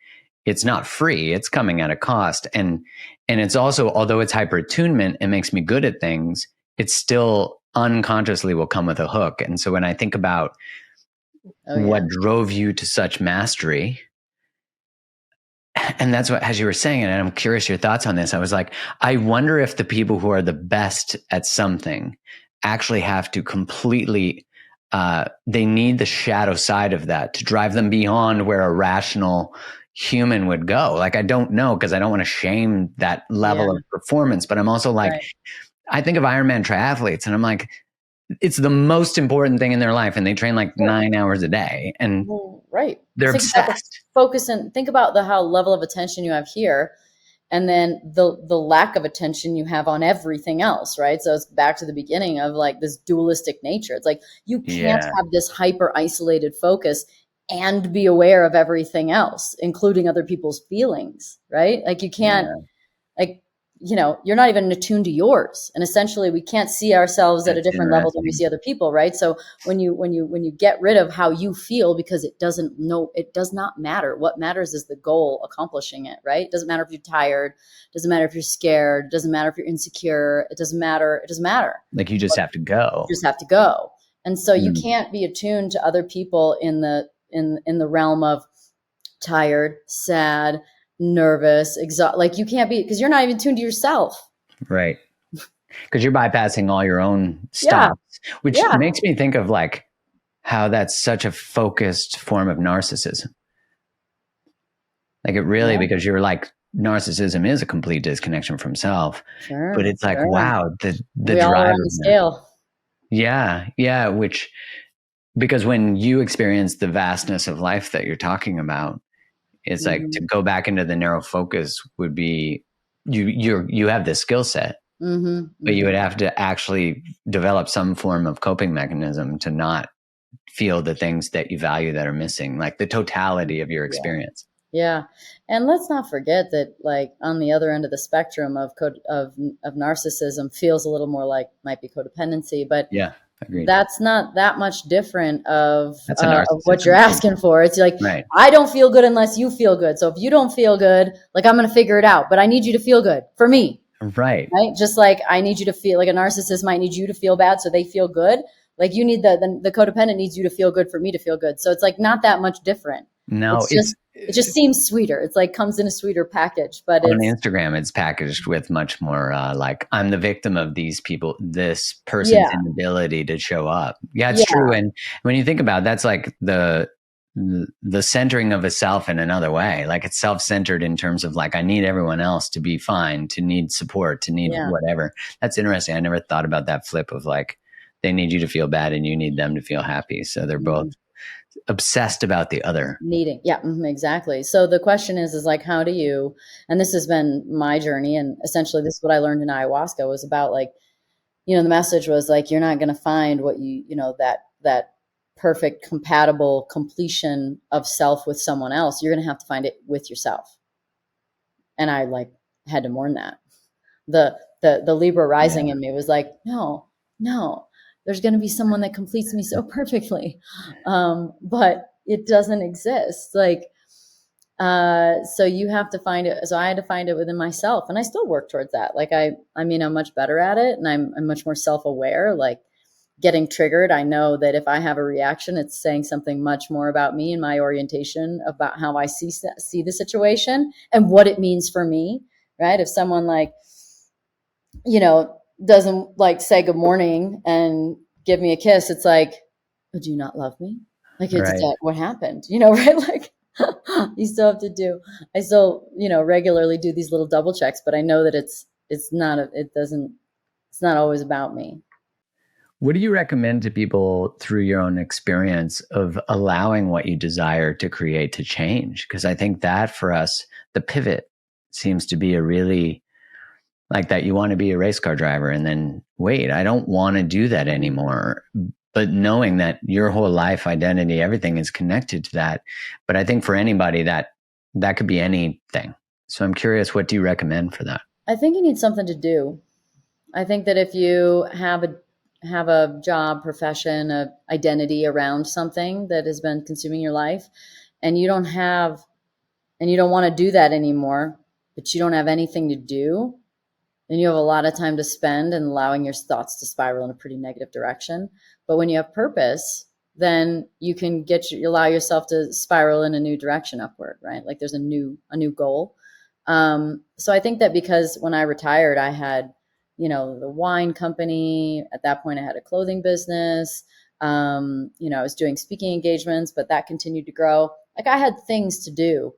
it's not free. It's coming at a cost. And it's also, although it's hyper attunement, it makes me good at things. It still unconsciously will come with a hook. And so when I think about Oh what yeah. drove you to such mastery, and that's what, as you were saying it, and I'm curious your thoughts on this. I was like, I wonder if the people who are the best at something actually have to completely, they need the shadow side of that to drive them beyond where a rational human would go. Like, I don't know, because I don't want to shame that Yeah. level of performance, but I'm also like, Right. I think of Ironman triathletes and I'm like, it's the most important thing in their life. And they train like Sure. 9 hours a day and Well, right. they're Think about the obsessed. focus and think about the how level of attention you have here, and then the lack of attention you have on everything else, right? So it's back to the beginning of like this dualistic nature. It's like you can't Yeah. have this hyper isolated focus and be aware of everything else, including other people's feelings, right? Like you can't, Yeah. like, you're not even attuned to yours, and essentially we can't see ourselves at a That's different level than we interesting. see other people, right? So when you get rid of how you feel, because it does not matter. What matters is the goal, accomplishing it, right? It doesn't matter if you're tired, it doesn't matter if you're scared, it doesn't matter if you're insecure, it doesn't matter. Like you just have to go. You just have to go. And so you Mm, can't be attuned to other people in the realm of tired, sad, nervous, exhausted. Like you can't be, because you're not even tuned to yourself. right. Because you're bypassing all your own Yeah, stops, which yeah, makes me think of like how that's such a focused form of narcissism. Like it really, yeah. because you're like, narcissism is a complete disconnection from self, but Sure, it's like, sure. wow, the We all are drive on of the that. scale. Yeah. Yeah. Which, because when you experience the vastness of life that you're talking about, it's like to Mm-hmm. go back into the narrow focus would be you have this skill set, Mm-hmm. but you Mm-hmm. would have to actually develop some form of coping mechanism to not feel the things that you value that are missing, like the totality of your Yeah. experience. Yeah. And let's not forget that, like, on the other end of the spectrum of narcissism feels a little more like might be codependency, but Yeah, agreed. that's not that much different That's a of what you're narcissism too. asking for. It's like, Right. I don't feel good unless you feel good. So if you don't feel good, like, I'm going to figure it out, but I need you to feel good for me. Right. Right? Just like I need you to feel, like a narcissist might need you to feel bad so they feel good. Like you need the codependent needs you to feel good for me to feel good. So it's like not that much different. No, It's just, it just seems sweeter. It's like comes in a sweeter package, but on it's, Instagram, it's packaged with much more like, I'm the victim of these people, this person's yeah, inability to show up. Yeah, it's yeah, true. And when you think about it, that's like the centering of a self in another way. Like it's self-centered in terms of like, I need everyone else to be fine, to need support, to need yeah. whatever. That's interesting. I never thought about that flip of like, they need you to feel bad and you need them to feel happy. So they're both Mhm. obsessed about the other. Needing, yeah, exactly. So the question is like, how do you, and this has been my journey, and essentially this is what I learned in ayahuasca was about, like, the message was like, you're not going to find what that perfect compatible completion of self with someone else. You're going to have to find it with yourself. And I, like, had to mourn that. The Libra rising Yeah. in me was like, no, no, there's going to be someone that completes me so perfectly. But it doesn't exist. Like, so you have to find it. So I had to find it within myself, and I still work towards that. Like I mean, I'm much better at it, and I'm much more self-aware. Like getting triggered, I know that if I have a reaction, it's saying something much more about me and my orientation about how I see the situation and what it means for me. Right? If someone, like, doesn't, like, say good morning and give me a kiss, it's like, oh, do you not love me? Like, it's Right. that, what happened? Right? Like, you still have to do. I still, regularly do these little double checks, but I know that it's not. It doesn't. It's not always about me. What do you recommend to people through your own experience of allowing what you desire to create to change? Because I think that for us, the pivot seems to be a really like that. You want to be a race car driver and then wait, I don't want to do that anymore. But knowing that your whole life, identity, everything is connected to that. But I think for anybody that could be anything. So I'm curious, what do you recommend for that? I think you need something to do. I think that if you have a job, profession, a identity around something that has been consuming your life, and you don't want to do that anymore, but you don't have anything to do, then you have a lot of time to spend and allowing your thoughts to spiral in a pretty negative direction. But when you have purpose, then you can allow yourself to spiral in a new direction upward, right? Like there's a new goal. So I think that because when I retired, I had, the wine company. At that point, I had a clothing business. I was doing speaking engagements, but that continued to grow. Like I had things to do.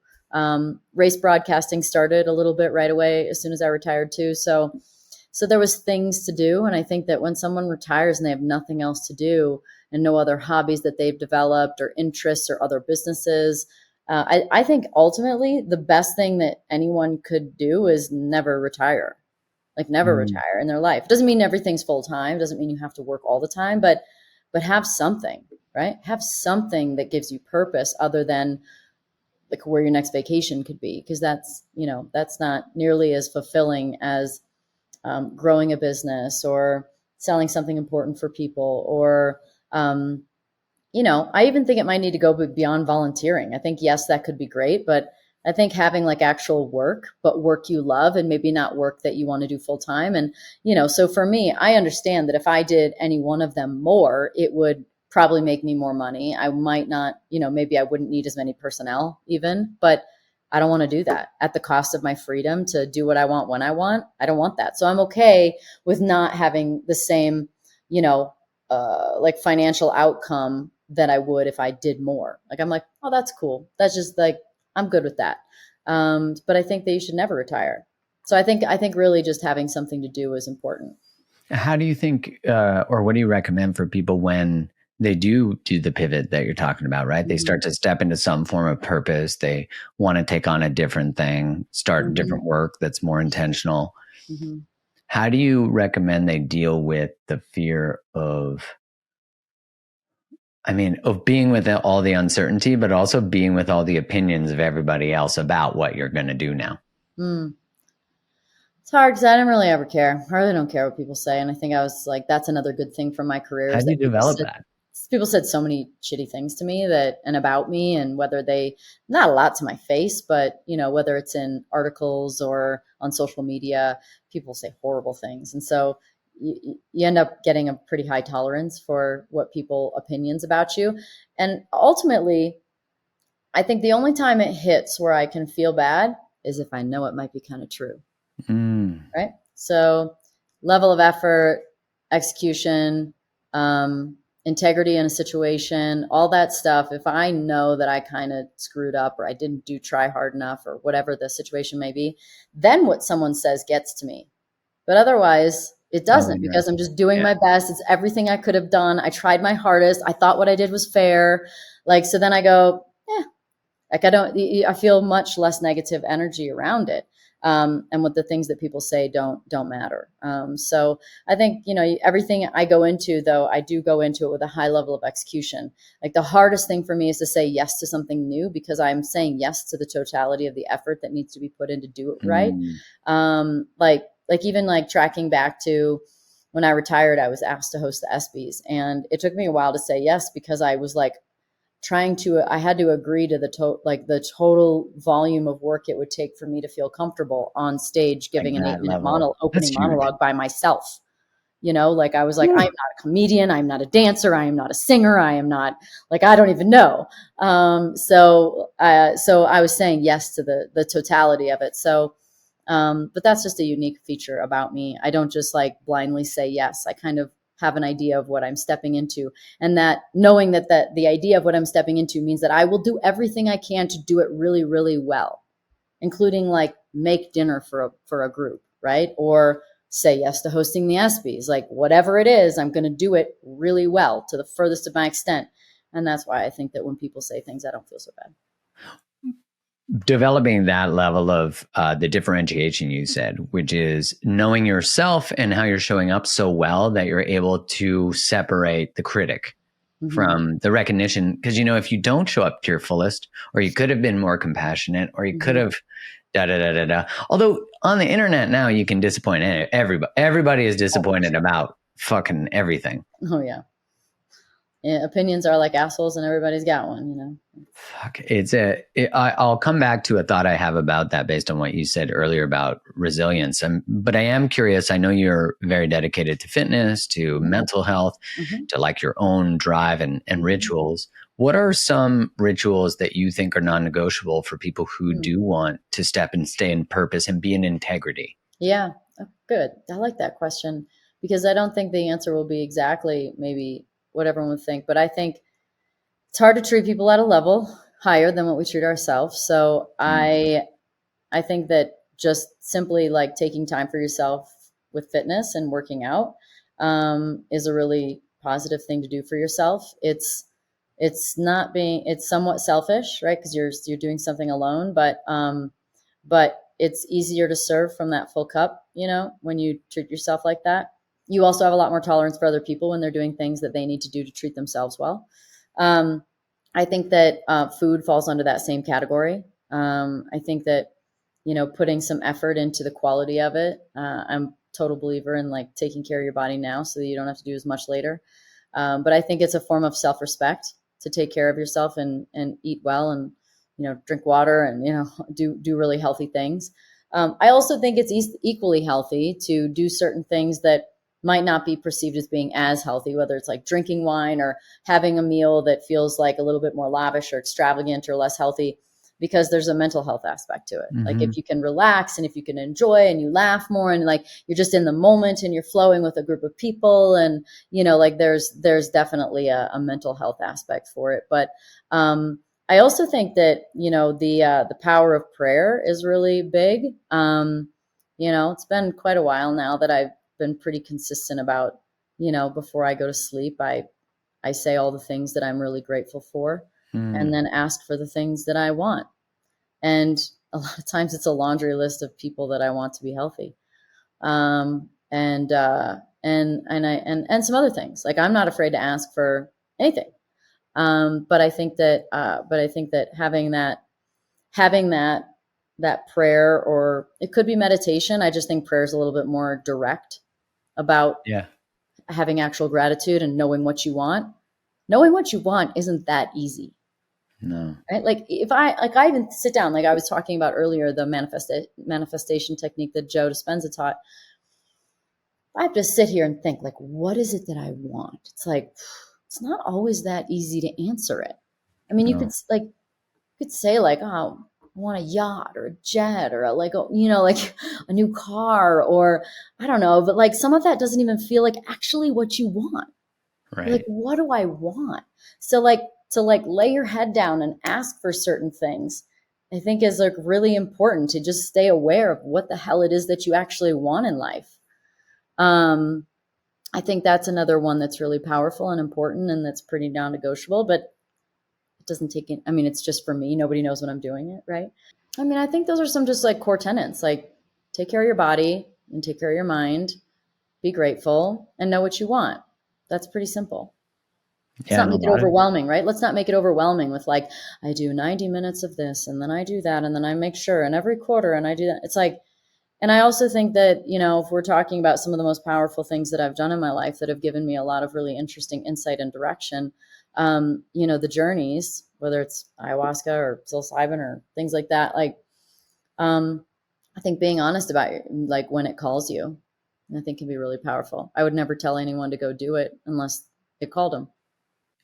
Race broadcasting started a little bit right away as soon as I retired too. So there was things to do. And I think that when someone retires and they have nothing else to do and no other hobbies that they've developed or interests or other businesses, I think ultimately the best thing that anyone could do is never retire, like never retire in their life. It doesn't mean everything's full time. Doesn't mean you have to work all the time, but have something, right? Have something that gives you purpose other than like where your next vacation could be. Cause that's not nearly as fulfilling as growing a business or selling something important for people or, I even think it might need to go beyond volunteering. I think, yes, that could be great, but I think having like actual work, but work you love and maybe not work that you want to do full time. And, so for me, I understand that if I did any one of them more, it would probably make me more money. I might not, maybe I wouldn't need as many personnel even, but I don't want to do that at the cost of my freedom to do what I want when I want. I don't want that. So I'm okay with not having the same, like financial outcome that I would if I did more. Like, I'm like, oh, that's cool. That's just like, I'm good with that. But I think that you should never retire. So I think really just having something to do is important. How do you think, or what do you recommend for people when they do the pivot that you're talking about, right? They start to step into some form of purpose. They want to take on a different thing, start different work that's more intentional. How do you recommend they deal with the fear of being with all the uncertainty, but also being with all the opinions of everybody else about what you're going to do now? It's hard because I didn't really ever care. I really don't care what people say. And I think I was like, that's another good thing from my career. How Is do you that develop that? people said so many shitty things to me and about me, and whether not a lot to my face, but whether it's in articles or on social media, people say horrible things. And so you end up getting a pretty high tolerance for what people opinions about you. And ultimately, I think the only time it hits where I can feel bad is if I know it might be kind of true. Right. So level of effort, execution, integrity in a situation, all that stuff. If I know that I kind of screwed up or I didn't try hard enough or whatever the situation may be, then what someone says gets to me. But otherwise it doesn't, because I'm just doing my best. It's everything I could have done. I tried my hardest. I thought what I did was fair. Like, so then I go, like I feel much less negative energy around it. And what the things that people say don't matter. So I think, everything I go into, though, I do go into it with a high level of execution. Like the hardest thing for me is to say yes to something new, because I'm saying yes to the totality of the effort that needs to be put in to do it right. Like even like tracking back to when I retired, I was asked to host the ESPYs, and it took me a while to say yes, because I was like, I had to agree to the total volume of work it would take for me to feel comfortable on stage giving like an 8-minute opening monologue by myself. Like I was like, I'm not a comedian. I'm not a dancer. I am not a singer. I am not, like, I don't even know. So I was saying yes to the totality of it. So, but that's just a unique feature about me. I don't just like blindly say yes. I kind of have an idea of what I'm stepping into, and that knowing that the idea of what I'm stepping into means that I will do everything I can to do it really, really well, including like make dinner for a group, right? Or say yes to hosting the ESPYs, like whatever it is, I'm going to do it really well to the furthest of my extent. And that's why I think that when people say things, I don't feel so bad. Developing that level of the differentiation you said, which is knowing yourself and how you're showing up so well that you're able to separate the critic from the recognition. Because, if you don't show up to your fullest, or you could have been more compassionate, or you could have da da da da da. Although on the internet now, you can disappoint everybody. Everybody is disappointed about fucking everything. Oh yeah. Yeah, opinions are like assholes, and everybody's got one, Fuck, I'll come back to a thought I have about that based on what you said earlier about resilience. But I am curious. I know you're very dedicated to fitness, to mental health, to like your own drive and rituals. What are some rituals that you think are non-negotiable for people who do want to step and stay in purpose and be in integrity? Yeah, good. I like that question, because I don't think the answer will be exactly maybe what everyone would think, but I think it's hard to treat people at a level higher than what we treat ourselves. So I think that just simply like taking time for yourself with fitness and working out is a really positive thing to do for yourself. It's somewhat selfish, right? Because you're doing something alone, but it's easier to serve from that full cup, when you treat yourself like that. You also have a lot more tolerance for other people when they're doing things that they need to do to treat themselves well. I think that food falls under that same category. I think that, putting some effort into the quality of it. I'm a total believer in like taking care of your body now so that you don't have to do as much later. But I think it's a form of self-respect to take care of yourself and eat well and, drink water and, do really healthy things. I also think it's equally healthy to do certain things that might not be perceived as being as healthy, whether it's like drinking wine or having a meal that feels like a little bit more lavish or extravagant or less healthy, because there's a mental health aspect to it. Like if you can relax and if you can enjoy and you laugh more and like you're just in the moment and you're flowing with a group of people and, like there's definitely a mental health aspect for it. But I also think that, the power of prayer is really big. It's been quite a while now that I've been pretty consistent about, before I go to sleep, I say all the things that I'm really grateful for and then ask for the things that I want. And a lot of times it's a laundry list of people that I want to be healthy. And some other things. Like I'm not afraid to ask for anything. But I think that having that prayer, or it could be meditation. I just think prayer is a little bit more direct about having actual gratitude and knowing what you want. Knowing what you want isn't that easy. No. Right? Like I even sit down, like I was talking about earlier, the manifestation technique that Joe Dispenza taught. I have to sit here and think, like, what is it that I want? It's like, it's not always that easy to answer it. I mean, you could say like, oh, I want a yacht or a jet or like a new car, or I don't know, but like some of that doesn't even feel like actually what you want. Right. Like, what do I want? So like to like lay your head down and ask for certain things, I think is like really important to just stay aware of what the hell it is that you actually want in life. I think that's another one that's really powerful and important, and that's pretty non-negotiable, but it doesn't take it. I mean, it's just for me. Nobody knows when I'm doing it, right? I mean, I think those are some just like core tenets, like take care of your body and take care of your mind, be grateful, and know what you want. That's pretty simple. Let's not make it overwhelming, right? Let's not make it overwhelming with like, I do 90 minutes of this and then I do that and then I make sure and every quarter and I do that. It's like, and I also think that, if we're talking about some of the most powerful things that I've done in my life that have given me a lot of really interesting insight and direction, the journeys, whether it's ayahuasca or psilocybin or things like that, like, I think being honest about it, like when it calls you, I think can be really powerful. I would never tell anyone to go do it unless it called them.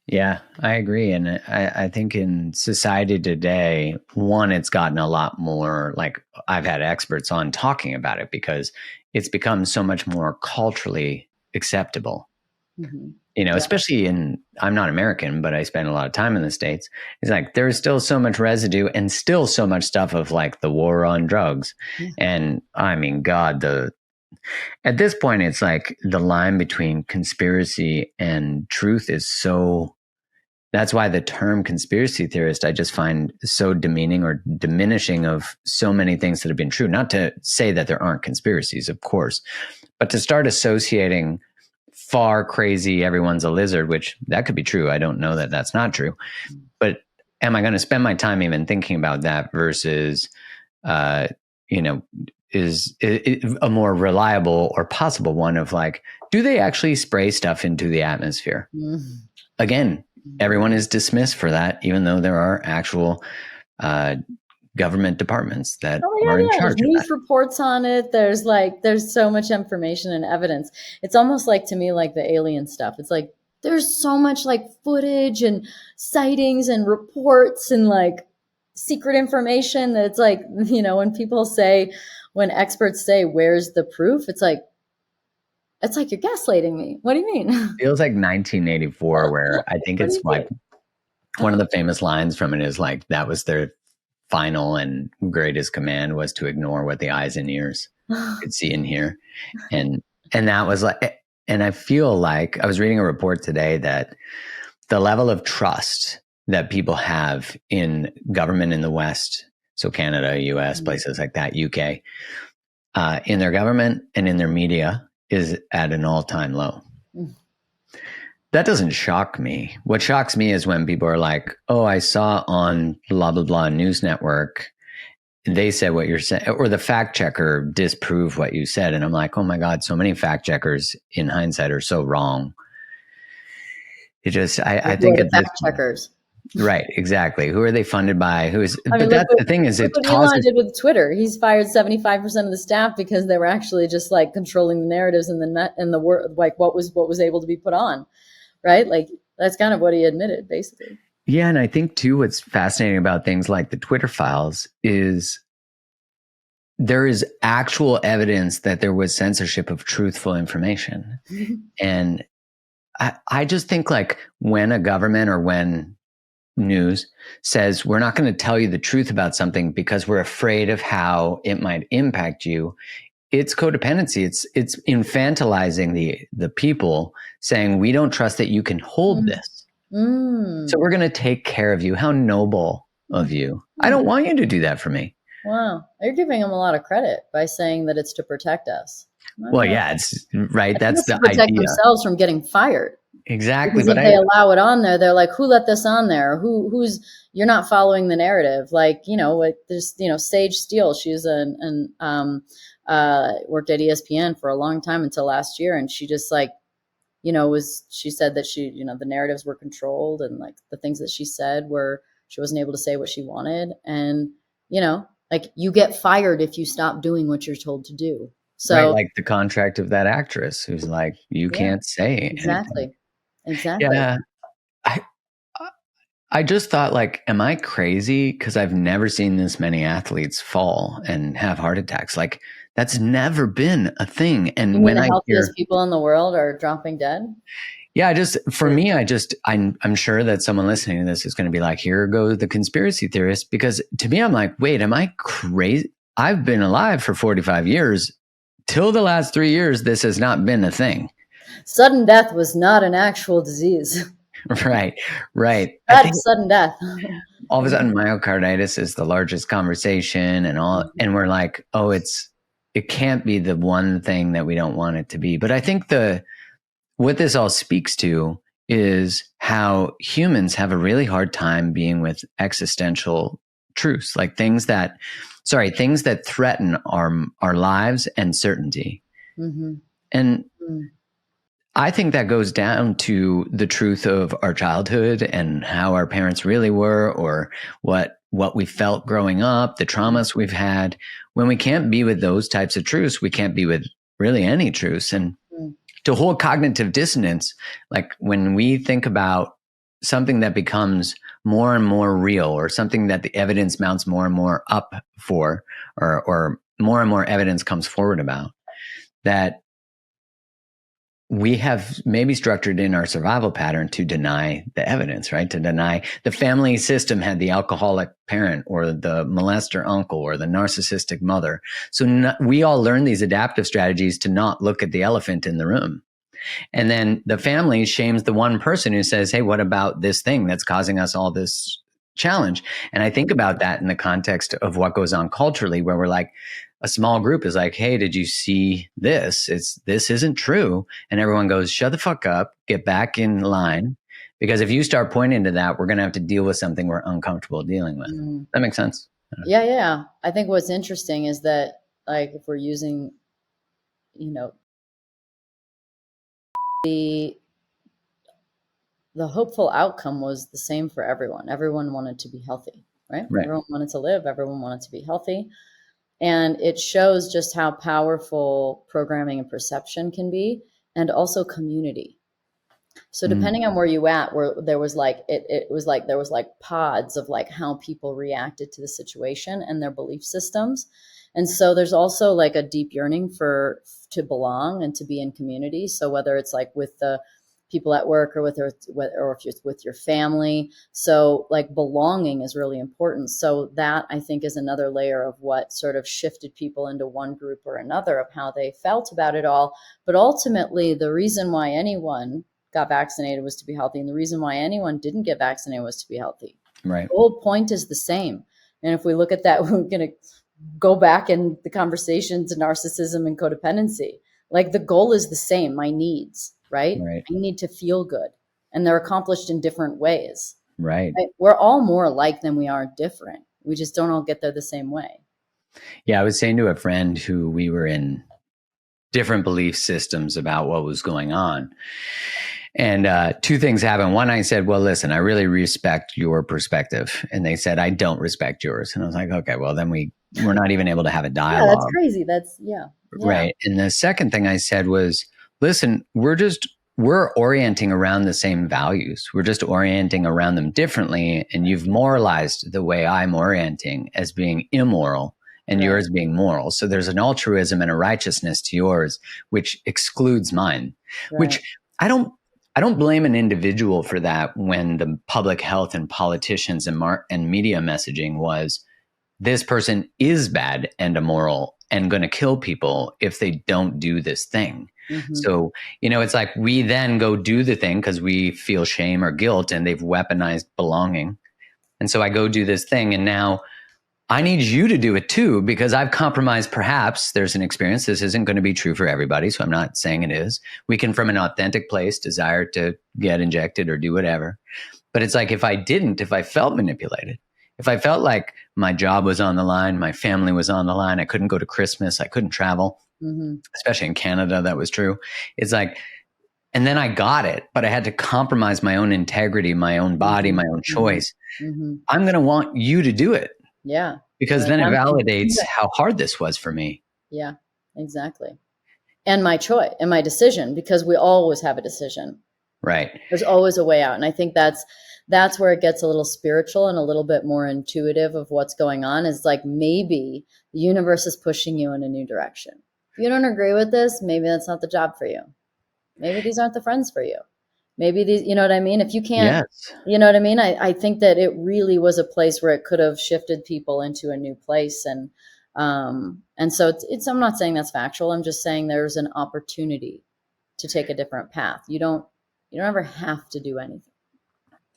Yeah, I agree. And I think in society today, one, it's gotten a lot more like I've had experts on talking about it because it's become so much more culturally acceptable. Especially I'm not American, but I spend a lot of time in the States. It's like there's still so much residue and still so much stuff of like the war on drugs. And I mean, God, the at this point, it's like the line between conspiracy and truth is so. That's why the term conspiracy theorist I just find so demeaning or diminishing of so many things that have been true. Not to say that there aren't conspiracies, of course, but to start associating far crazy, everyone's a lizard, which that could be true. I don't know that that's not true. But am I going to spend my time even thinking about that versus, you know, is a more reliable or possible one of like, do they actually spray stuff into the atmosphere? Mm-hmm. Again, everyone is dismissed for that, even though there are actual government departments that are in charge of that. News reports on it. There's so much information and evidence. It's almost like, to me, like the alien stuff. It's like there's so much like footage and sightings and reports and like secret information that it's like, you know, when experts say, where's the proof? It's like you're gaslighting me. What do you mean? Feels like 1984, where I think it's like one of the famous lines from it is like, that was their final and greatest command was to ignore what the eyes and ears could see and hear. And that was like, and I feel like I was reading a report today that the level of trust that people have in government in the West, so Canada, US, places like that, UK, in their government and in their media is at an all-time low. That doesn't shock me. What shocks me is when people are like, oh, I saw on blah, blah, blah news network, they said what you're saying, or the fact checker disproved what you said. And I'm like, oh my God, so many fact checkers in hindsight are so wrong. It just, I think the fact checkers. Right, exactly. Who are they funded by? But that's the thing is, it causes. Elon did with Twitter. He's fired 75% of the staff because they were actually just like controlling the narratives and the word, like what was able to be put on, right? Like that's kind of what he admitted, basically. Yeah, and I think too, what's fascinating about things like the Twitter files is there is actual evidence that there was censorship of truthful information, and I just think like when a government or when news says we're not going to tell you the truth about something because we're afraid of how it might impact you, it's codependency. It's infantilizing the people, saying we don't trust that you can hold this, so we're going to take care of you. How noble of you. I don't want you to do that for me. Wow, you're giving them a lot of credit by saying that it's to protect us. Well, yeah, it's right. That's the to protect idea. Themselves from getting fired. Exactly. Because if they allow it on there, they're like, who let this on there? Who's, you're not following the narrative. Like, you know, like there's, you know, Sage Steele, she's worked at ESPN for a long time until last year. And she just like, you know, she said that she, you know, the narratives were controlled and like the things that she said she wasn't able to say what she wanted. And, you know, like you get fired if you stop doing what you're told to do. So right, like the contract of that actress who's like, you can't say exactly. anything. Exactly. Yeah. I just thought like, am I crazy? Because I've never seen this many athletes fall and have heart attacks. Like that's never been a thing. And when the healthiest people in the world are dropping dead. Yeah, I'm sure that someone listening to this is going to be like, here goes the conspiracy theorist. Because to me, I'm like, wait, am I crazy? I've been alive for 45 years. Till the last 3 years, this has not been a thing. Sudden death was not an actual disease. Right. That's sudden death. All of a sudden, myocarditis is the largest conversation and all. And we're like, oh, it can't be the one thing that we don't want it to be. But I think what this all speaks to is how humans have a really hard time being with existential truths, like things that threaten our lives and certainty. Mm-hmm. And I think that goes down to the truth of our childhood and how our parents really were, or what we felt growing up, the traumas we've had. When we can't be with those types of truths, we can't be with really any truths. And to hold cognitive dissonance, like when we think about something that becomes more and more real, or something that the evidence mounts more and more up for, or more and more evidence comes forward about, that we have maybe structured in our survival pattern to deny the evidence, right? To deny the family system had the alcoholic parent or the molester uncle or the narcissistic mother. So we all learn these adaptive strategies to not look at the elephant in the room. And then the family shames the one person who says, hey, what about this thing that's causing us all this challenge? And I think about that in the context of what goes on culturally, where we're like, a small group is like, hey, did you see this? This isn't true. And everyone goes, shut the fuck up, get back in line. Because if you start pointing to that, we're going to have to deal with something we're uncomfortable dealing with. That makes sense? Yeah. I think what's interesting is that, like, if we're using, the hopeful outcome was the same for everyone. Everyone wanted to be healthy, right? Everyone wanted to live. Everyone wanted to be healthy. And it shows just how powerful programming and perception can be, and also community. So depending on where you at, where there was like, it was like, there was like pods of like how people reacted to the situation and their belief systems. And so there's also like a deep yearning to belong and to be in community. So whether it's like with the people at work or if you're with your family. So like belonging is really important. So that, I think, is another layer of what sort of shifted people into one group or another of how they felt about it all. But ultimately, the reason why anyone got vaccinated was to be healthy. And the reason why anyone didn't get vaccinated was to be healthy. Right. The whole point is the same. And if we look at that, we're going to go back in the conversation to narcissism and codependency. Like the goal is the same, my needs, right? I need to feel good. And they're accomplished in different ways. Right? We're all more alike than we are different. We just don't all get there the same way. Yeah, I was saying to a friend who we were in different belief systems about what was going on. And two things happened. One, I said, well, listen, I really respect your perspective. And they said, I don't respect yours. And I was like, okay, well, then we're not even able to have a dialogue. Yeah, that's crazy. Yeah. Right. And the second thing I said was, listen, we're orienting around the same values. We're just orienting around them differently. And you've moralized the way I'm orienting as being immoral and yours being moral. So there's an altruism and a righteousness to yours, which excludes mine, which I don't blame an individual for that when the public health and politicians and media messaging was, this person is bad and immoral and going to kill people if they don't do this thing. Mm-hmm. So, it's like we then go do the thing because we feel shame or guilt and they've weaponized belonging. And so I go do this thing and now I need you to do it too, because I've compromised. Perhaps there's an experience. This isn't going to be true for everybody. So I'm not saying it is. We can, from an authentic place, desire to get injected or do whatever. But it's like, if I felt manipulated, if I felt like my job was on the line, my family was on the line, I couldn't go to Christmas, I couldn't travel, especially in Canada, that was true. It's like, and then I got it, but I had to compromise my own integrity, my own body, my own choice. I'm going to want you to do it. Yeah. Because then it validates how hard this was for me. Yeah, exactly. And my choice and my decision, because we always have a decision. Right. There's always a way out. And I think that's where it gets a little spiritual and a little bit more intuitive of what's going on. Is like, maybe the universe is pushing you in a new direction. If you don't agree with this, maybe that's not the job for you. Maybe these aren't the friends for you. Maybe these, you know what I mean? If you can't, you know what I mean? I think that it really was a place where it could have shifted people into a new place. And so it's, I'm not saying that's factual. I'm just saying there's an opportunity to take a different path. You don't ever have to do anything.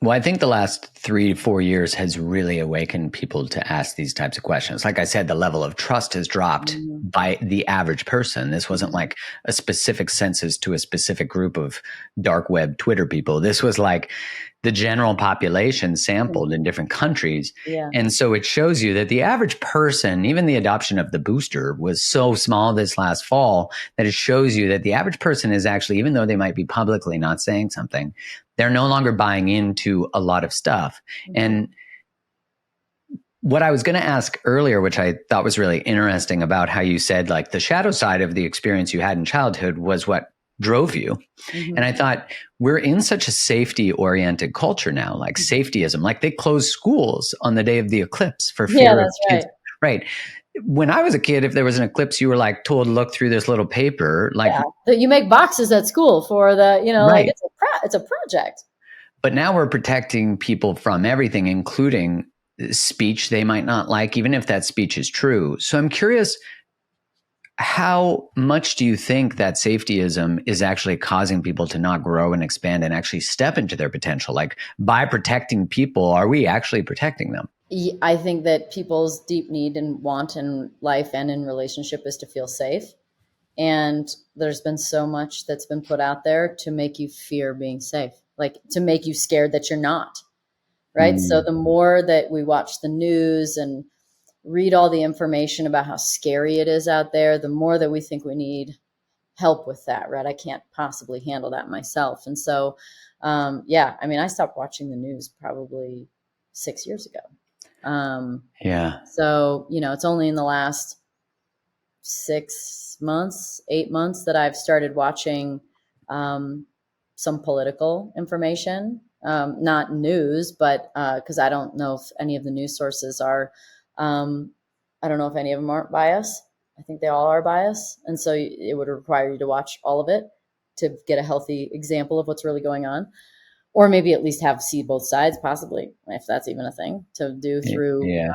Well, I think the last 3 to 4 years has really awakened people to ask these types of questions. Like I said, the level of trust has dropped by the average person. This wasn't like a specific census to a specific group of dark web Twitter people. This was like the general population sampled in different countries. Yeah. And so it shows you that the average person, even the adoption of the booster was so small this last fall that it shows you that the average person is actually, even though they might be publicly not saying something, they're no longer buying into a lot of stuff. And what I was going to ask earlier, which I thought was really interesting about how you said like the shadow side of the experience you had in childhood was what drove you. And I thought, we're in such a safety oriented culture now, like safetyism, like they closed schools on the day of the eclipse for fear of kids. Right. when I was a kid, if there was an eclipse, you were like told to look through this little paper, like, Yeah, that you make boxes at school for the, like right. it's a project. But now we're protecting people from everything, including speech they might not like, even if that speech is true. So I'm curious, how much do you think that safetyism is actually causing people to not grow and expand and actually step into their potential? Like, by protecting people, are we actually protecting them? I think that people's deep need and want in life and in relationship is to feel safe. And there's been so much that's been put out there to make you fear being safe, like to make you scared that you're not. Right. So Mm. the more that we watch the news and read all the information about how scary it is out there, the more that we think we need help with that. Right. I can't possibly handle that myself. And so, yeah, I mean, I stopped watching the news probably 6 years ago. Yeah. So, it's only in the last 6 months, 8 months that I've started watching some political information, not news, but because I don't know if any of the news sources are, I don't know if any of them aren't biased. I think they all are biased. And so it would require you to watch all of it to get a healthy example of what's really going on. Or maybe at least see both sides, possibly, if that's even a thing to do through, Yeah.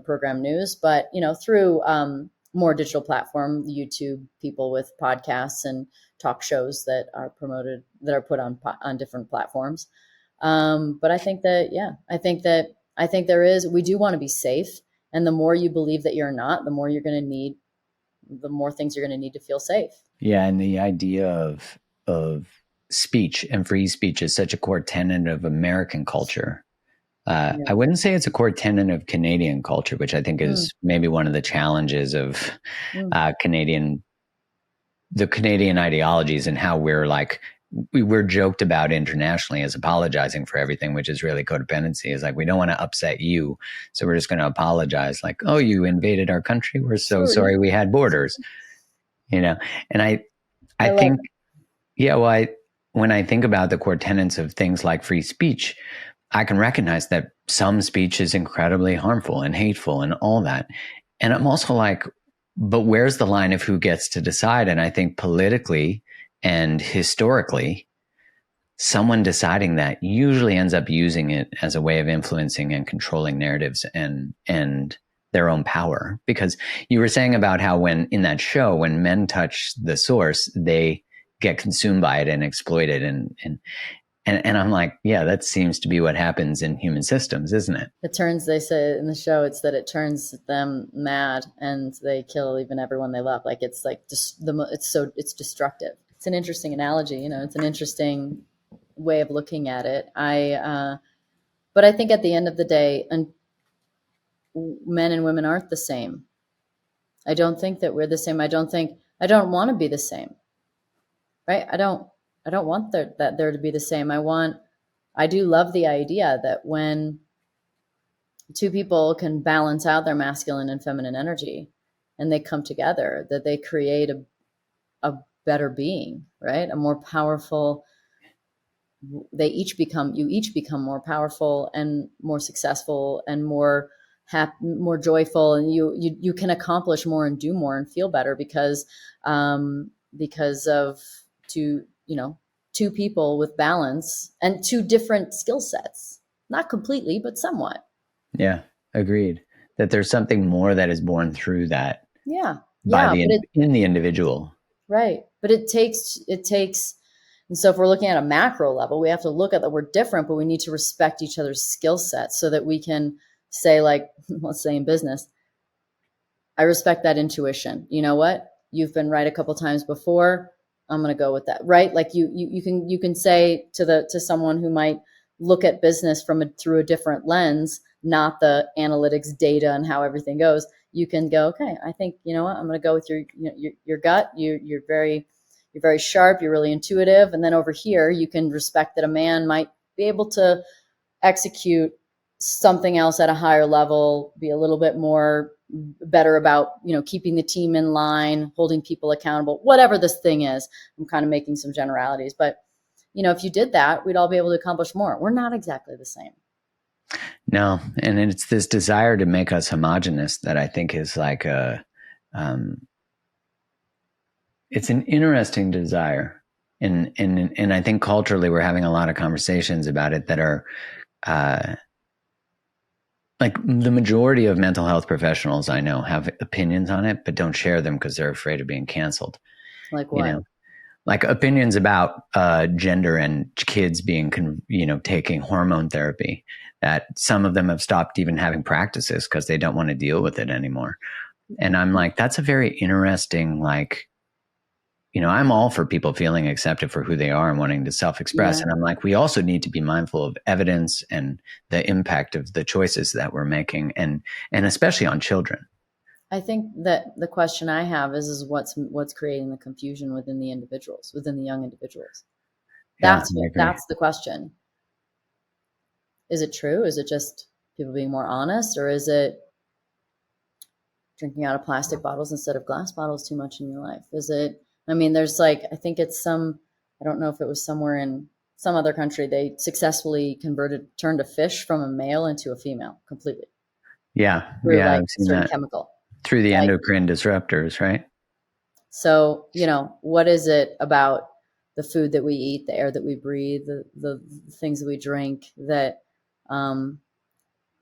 program news, but, through more digital platform, YouTube, people with podcasts and talk shows that are promoted, that are put on different platforms. But I think that, I think we do want to be safe. And the more you believe that you're not, the more things you're going to need to feel safe. Yeah. And the idea of speech and free speech is such a core tenet of American culture. Yeah. I wouldn't say it's a core tenet of Canadian culture, which I think is maybe one of the challenges of the Canadian ideologies, and how we're joked about internationally as apologizing for everything, which is really codependency. Is like, we don't want to upset you, so we're just going to apologize. Like, oh, you invaded our country, we're so sorry we had borders, And I think, yeah, well, when I think about the core tenets of things like free speech, I can recognize that some speech is incredibly harmful and hateful and all that. And I'm also like, but where's the line of who gets to decide? And I think politically and historically, someone deciding that usually ends up using it as a way of influencing and controlling narratives and their own power. Because you were saying about how in that show, when men touch the source, they get consumed by it and exploit it. And I'm like, yeah, that seems to be what happens in human systems, isn't it? They say in the show, it's that it turns them mad and they kill even everyone they love. Like, it's like it's destructive. It's an interesting analogy, it's an interesting way of looking at it. But I think at the end of the day, men and women aren't the same. I don't think that we're the same. I don't want to be the same. Right? I don't want there to be the same. I do love the idea that when two people can balance out their masculine and feminine energy and they come together, that they create a better being, right? A more powerful, you each become more powerful and more successful and more happy, more joyful, and you can accomplish more and do more and feel better because of two people with balance and two different skill sets, not completely, but somewhat. Yeah, agreed. That there's something more that is born through that. Yeah. In the individual. Right. But it takes, and so if we're looking at a macro level, we have to look at that we're different, but we need to respect each other's skill sets so that we can say, like, let's say in business, I respect that intuition. You know what? You've been right a couple times before. I'm going to go with that. Right. Like you can say to someone who might look at business through a different lens, not the analytics data and how everything goes. You can go, okay, I think, you know what, I'm going to go with your gut. You're very sharp. You're really intuitive. And then over here, you can respect that a man might be able to execute something else at a higher level, be a little bit more better about, keeping the team in line, holding people accountable, whatever this thing is. I'm kind of making some generalities, but if you did that, we'd all be able to accomplish more. We're not exactly the same. No, and it's this desire to make us homogenous that I think is like it's an interesting desire, and I think culturally we're having a lot of conversations about it that are uh, like the majority of mental health professionals I know have opinions on it, but don't share them because they're afraid of being canceled. Like You what? know, like opinions about gender and kids being, taking hormone therapy. That some of them have stopped even having practices because they don't want to deal with it anymore. And I'm like, that's a very interesting, like, I'm all for people feeling accepted for who they are and wanting to self-express. Yeah. And I'm like, we also need to be mindful of evidence and the impact of the choices that we're making, and especially on children. I think that the question I have is what's creating the confusion within the individuals, within the young individuals. Yeah, I agree. That's the question. Is it true? Is it just people being more honest, or is it drinking out of plastic bottles instead of glass bottles too much in your life? Is it, I mean, there's like, I think it's I don't know if it was somewhere in some other country, they successfully turned a fish from a male into a female completely Yeah, through yeah, like I've a seen certain that chemical. through the Like, endocrine disruptors, right? so, what is it about the food that we eat, the air that we breathe, the things that we drink that um,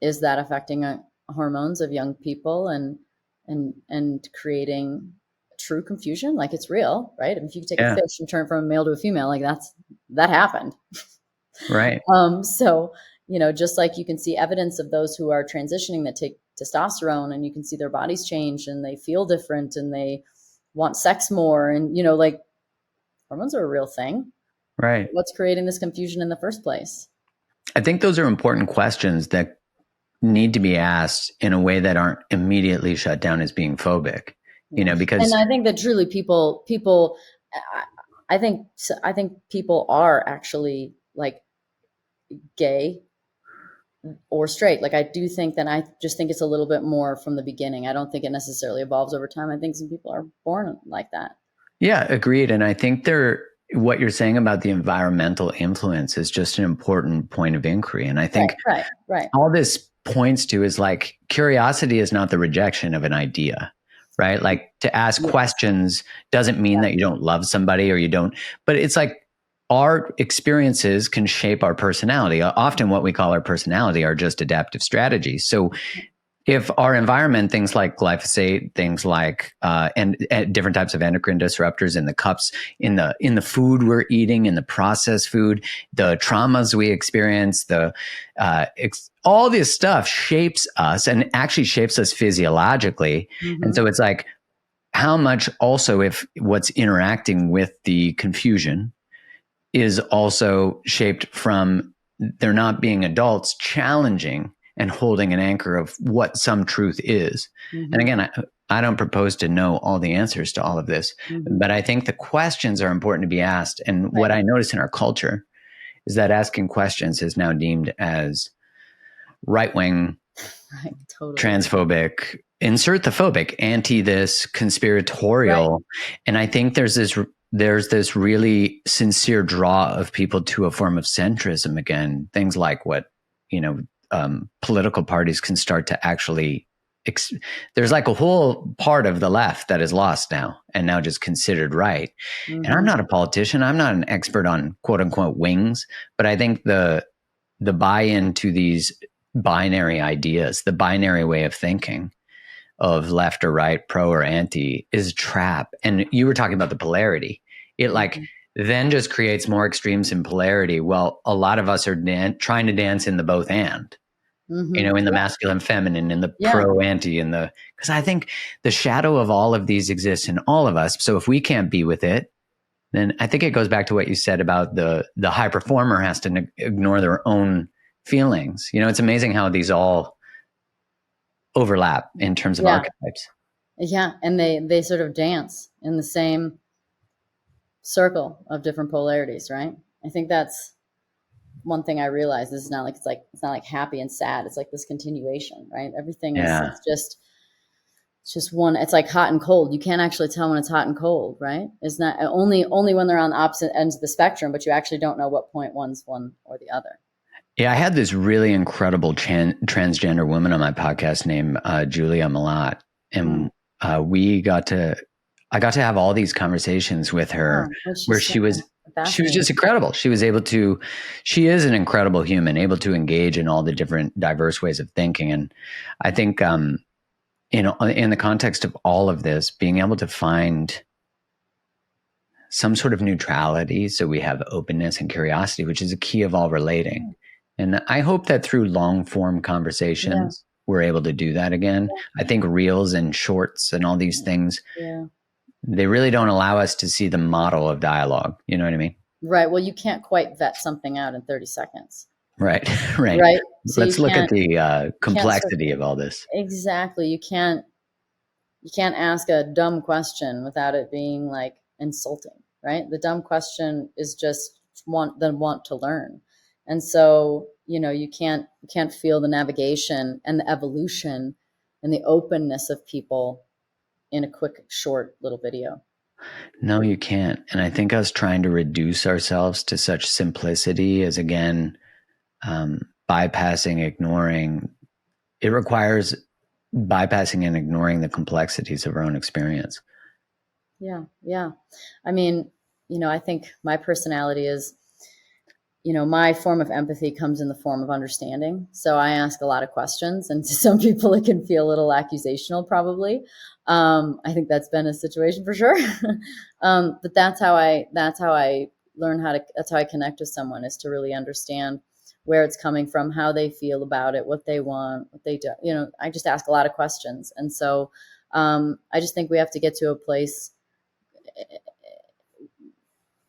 is that affecting hormones of young people and creating true confusion? Like, it's real, right? If you take a Yeah, fish and turn it from a male to a female, like that happened. right. So, just like you can see evidence of those who are transitioning that take testosterone, and you can see their bodies change and they feel different and they want sex more. And, like, hormones are a real thing. Right. What's creating this confusion in the first place? I think those are important questions that need to be asked in a way that aren't immediately shut down as being phobic, Yeah. And because I think that truly I think people are actually like gay or straight. Like, I do think that, I just think it's a little bit more from the beginning. I don't think it necessarily evolves over time. I think some people are born like that. yeah, agreed. And I think what you're saying about the environmental influence is just an important point of inquiry. And I Right, think right, right. all this points to is like curiosity is not the rejection of an idea, right? Like to ask Yes. questions doesn't mean that you don't love somebody or you don't, but it's like our experiences can shape our personality. Often what we call our personality are just adaptive strategies. So if our environment, things like glyphosate, things like and different types of endocrine disruptors in the cups, in the food we're eating, in the processed food, the traumas we experience, all this stuff shapes us and actually shapes us physiologically. And Mm-hmm. so it's like how much also if what's interacting with the confusion is also shaped from there not being adults challenging and holding an anchor of what some truth is. Mm-hmm. And again, I don't propose to know all the answers to all of this, Mm-hmm. but I think the questions are important to be asked. And what I notice in our culture is that asking questions is now deemed as right wing, Right. Totally. transphobic, insert the phobic, anti this, conspiratorial. Right. And I think there's this really sincere draw of people to a form of centrism again. Things like what, political parties can start to actually, there's like a whole part of the left that is lost now and now just considered right. Mm-hmm. And I'm not a politician. I'm not an expert on quote unquote wings, but I think the buy-in to these binary ideas, the binary way of thinking of left or right, pro or anti, is a trap. And you were talking about the polarity. It like then just creates more extremes in polarity. Well, a lot of us are trying to dance in the both and, in the masculine, feminine, in the pro, anti, in the, because I think the shadow of all of these exists in all of us. So if we can't be with it, then I think it goes back to what you said about the high performer has to ignore their own feelings. It's amazing how these all overlap in terms of archetypes. Yeah, and they sort of dance in the same circle of different polarities, right? I think that's one thing I realized. This is not like it's not like happy and sad. It's like this continuation, right? Everything is it's just one. It's like hot and cold. You can't actually tell when it's hot and cold, right? It's not only when they're on the opposite ends of the spectrum, but you actually don't know what point one's one or the other. Yeah, I had this really incredible transgender woman on my podcast named Julia Malat, and we got to, I got to have all these conversations with her Oh, but where she's so she was fascinating. just incredible. She was able to, she is an incredible human, able to engage in all the different diverse ways of thinking. And I think, in the context of all of this, being able to find some sort of neutrality, so we have openness and curiosity, which is a key of all relating. And I hope that through long form Yeah, conversations, we're able to do that again. I think reels and shorts and all these things, yeah. they really don't allow us to see the model of dialogue. You know what I mean? Right. Well, you can't quite vet something out in 30 seconds, Right. Right. right? So Let's look at the you can't sort complexity of all this. exactly. You can't ask a dumb question without it being like insulting, right? The dumb question is just want to learn. And so, you can't feel the navigation and the evolution and the openness of people in a quick, short little video. No, you can't. And I think us trying to reduce ourselves to such simplicity is, again, bypassing, ignoring. It requires bypassing and ignoring the complexities of our own experience. Yeah, yeah. I mean, I think my personality is, my form of empathy comes in the form of understanding. So I ask a lot of questions, and to some people, it can feel a little accusational, probably. I think that's been a situation for sure. But that's how I learn that's how I connect with someone, is to really understand where it's coming from, how they feel about it, what they want, what they do. I just ask a lot of questions. And so I just think we have to get to a place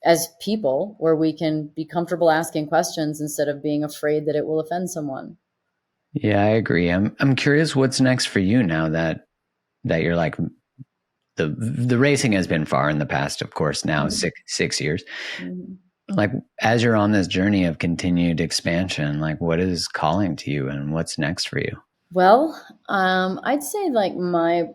as people where we can be comfortable asking questions instead of being afraid that it will offend someone. Yeah, I agree. I'm curious what's next for you now that you're like, the racing has been far in the past, of course, now Mhm. six years. Mhm. Like, as you're on this journey of continued expansion, like, what is calling to you and what's next for you? Well, I'd say like my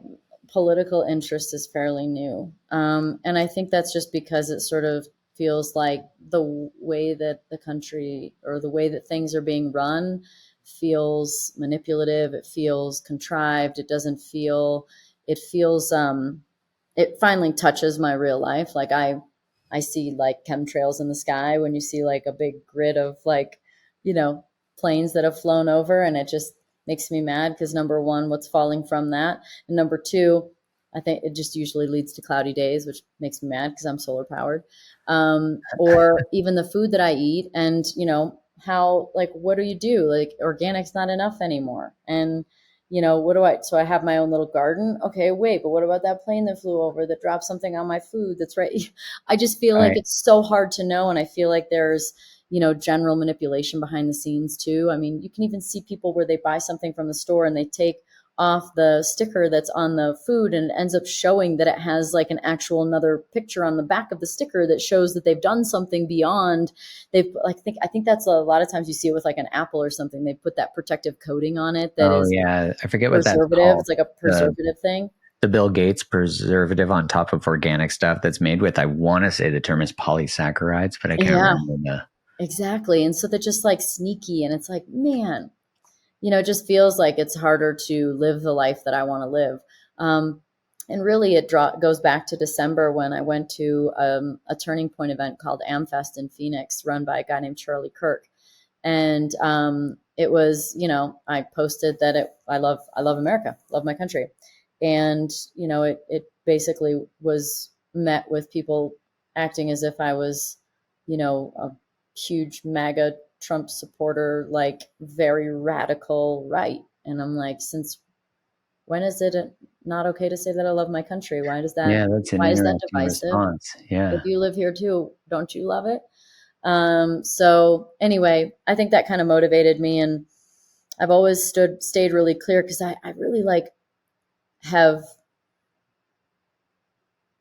political interest is fairly new. And I think that's just because it sort of feels like the way that the country, or the way that things are being run, feels manipulative. It feels contrived. It feels, it finally touches my real life. Like I see like chemtrails in the sky when you see like a big grid of like, you know, planes that have flown over, and it just makes me mad because number one, what's falling from that? And number two, I think it just usually leads to cloudy days, which makes me mad because I'm solar powered. Or even the food that I eat, and how, like, what do you do? Like, organic's not enough anymore, and what do I? So I have my own little garden. Okay, wait, but what about that plane that flew over that dropped something on my food? That's right. I just feel like Right. it's so hard to know, and I feel like there's general manipulation behind the scenes too. I mean, you can even see people where they buy something from the store and they take off the sticker that's on the food, and it ends up showing that it has like an actual another picture on the back of the sticker that shows that they've done something beyond. They've like I think that's a lot of times you see it with like an apple or something. They put that protective coating on it that Oh is yeah, I forget what that's preservative. called. It's like a The preservative thing. the Bill Gates preservative on top of organic stuff that's made with, I want to say the term is polysaccharides, but I can't Yeah, remember the. exactly. And so they're just like sneaky, and it's like, man, it just feels like it's harder to live the life that I want to live. Um, and really, goes back to December when I went to a Turning Point event called AmFest in Phoenix, run by a guy named Charlie Kirk. And it was, I posted that I love America, love my country. And, it basically was met with people acting as if I was, a huge MAGA Trump supporter, like very radical right. And I'm like, since when is it not okay to say that I love my country? Yeah, that's an Why is that interesting divisive? response. If Yeah. you live here too, don't you love it? So anyway, I think that kind of motivated me, and I've always stayed really clear because I really like have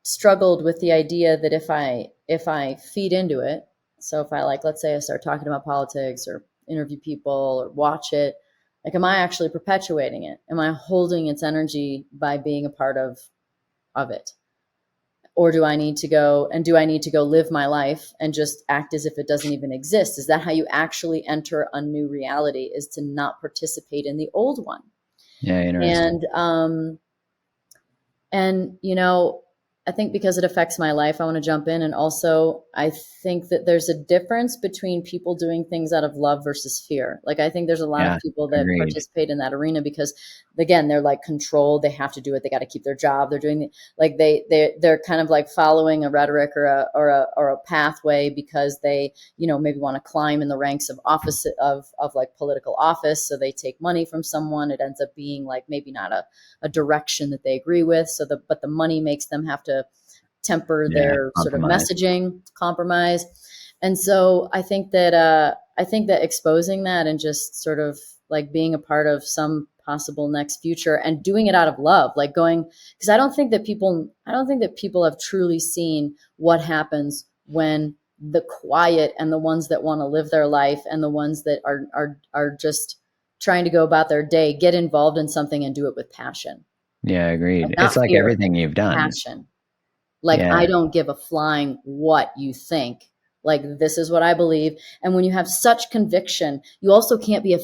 struggled with the idea that if I feed into it, so if I, like, let's say I start talking about politics or interview people or watch it, like, am I actually perpetuating it? Am I holding its energy by being a part of it? Or do I need to go live my life and just act as if it doesn't even exist? Is that how you actually enter a new reality, is to not participate in the old one? Yeah, interesting. And I think because it affects my life, I want to jump in. And also, I think that there's a difference between people doing things out of love versus fear. Like, I think there's a lot of Yeah, people that agreed. participate in that arena because, again, they're like controlled. They have to do it. They got to keep their job. They're doing like they're kind of like following a rhetoric or a pathway because they maybe want to climb in the ranks of office of like political office. So they take money from someone. It ends up being like maybe not a direction that they agree with. But the money makes them have to temper Yeah, their sort of compromise. messaging, compromise. And so I think that exposing that and just sort of like being a part of some possible next future and doing it out of love, like going, because I don't think that people have truly seen what happens when the quiet and the ones that want to live their life and the ones that are just trying to go about their day get involved in something and do it with passion. Yeah, Like, agreed. It's not like fear, everything you've done. passion. Like, Yeah, I don't give a flying what you think. Like, this is what I believe. And when you have such conviction, you also can't be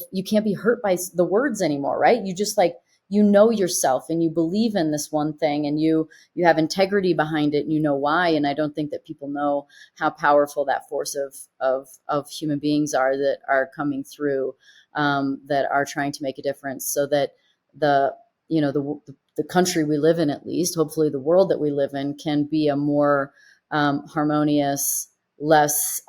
hurt by the words anymore, right? You just like, yourself and you believe in this one thing and you have integrity behind it and you know why. And I don't think that people know how powerful that force of human beings are that are coming through, that are trying to make a difference, so that the the country we live in, at least hopefully the world that we live in, can be a more harmonious, less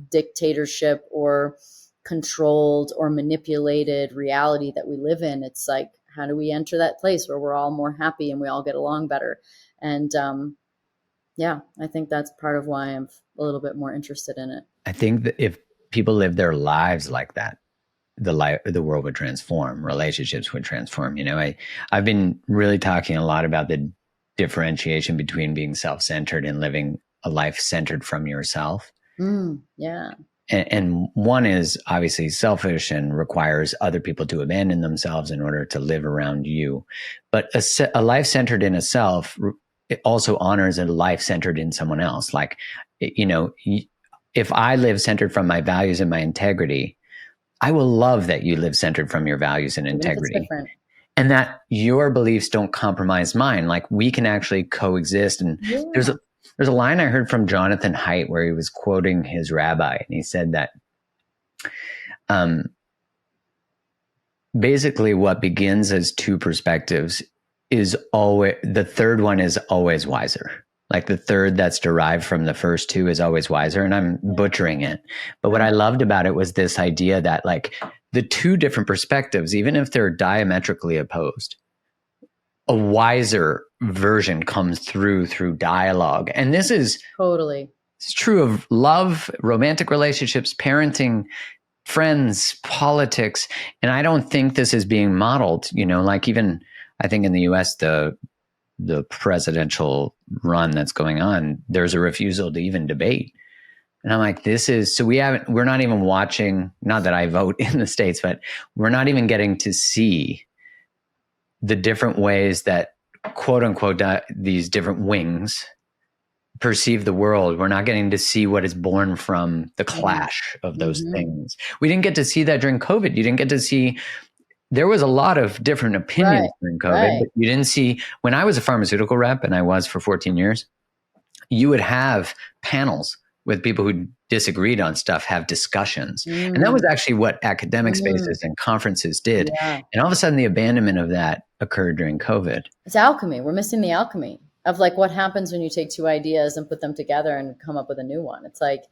dictatorship or controlled or manipulated reality that we live in. It's like, how do we enter that place where we're all more happy and we all get along better? And yeah, I think that's part of why I'm a little bit more interested in it. I think that if people live their lives like that, the world would transform, relationships would transform. I've been really talking a lot about the differentiation between being self-centered and living a life centered from yourself. Yeah. And one is obviously selfish and requires other people to abandon themselves in order to live around you. But a life centered in a self, it also honors a life centered in someone else. Like, if I live centered from my values and my integrity, I will love that you live centered from your values and Even if it's integrity, different. and that your beliefs don't compromise mine. Like, we can actually coexist. And Yeah. there's a line I heard from Jonathan Haidt where he was quoting his rabbi, and he said that basically what begins as two perspectives is always, the third one is always wiser. Like, the third that's derived from the first two is always wiser. And I'm butchering it. But what I loved about it was this idea that, like, the two different perspectives, even if they're diametrically opposed, a wiser version comes through dialogue. And this is Totally. it's true of love, romantic relationships, parenting, friends, politics. And I don't think this is being modeled, like, even I think in the US, the presidential run that's going on, there's a refusal to even debate. And I'm like, we're not even watching, not that I vote in the States, but we're not even getting to see the different ways that, quote unquote, these different wings perceive the world. We're not getting to see what is born from the clash of those things. We didn't get to see that during COVID. You didn't get to see, there was a lot of different opinions during COVID, but you didn't see, when I was a pharmaceutical rep, and I was for 14 years, you would have panels with people who disagreed on stuff, have discussions. And that was actually what academic spaces and conferences did. Yeah. And all of a sudden the abandonment of that occurred during COVID. It's alchemy. We're missing the alchemy of like what happens when you take two ideas and put them together and come up with a new one. It's like,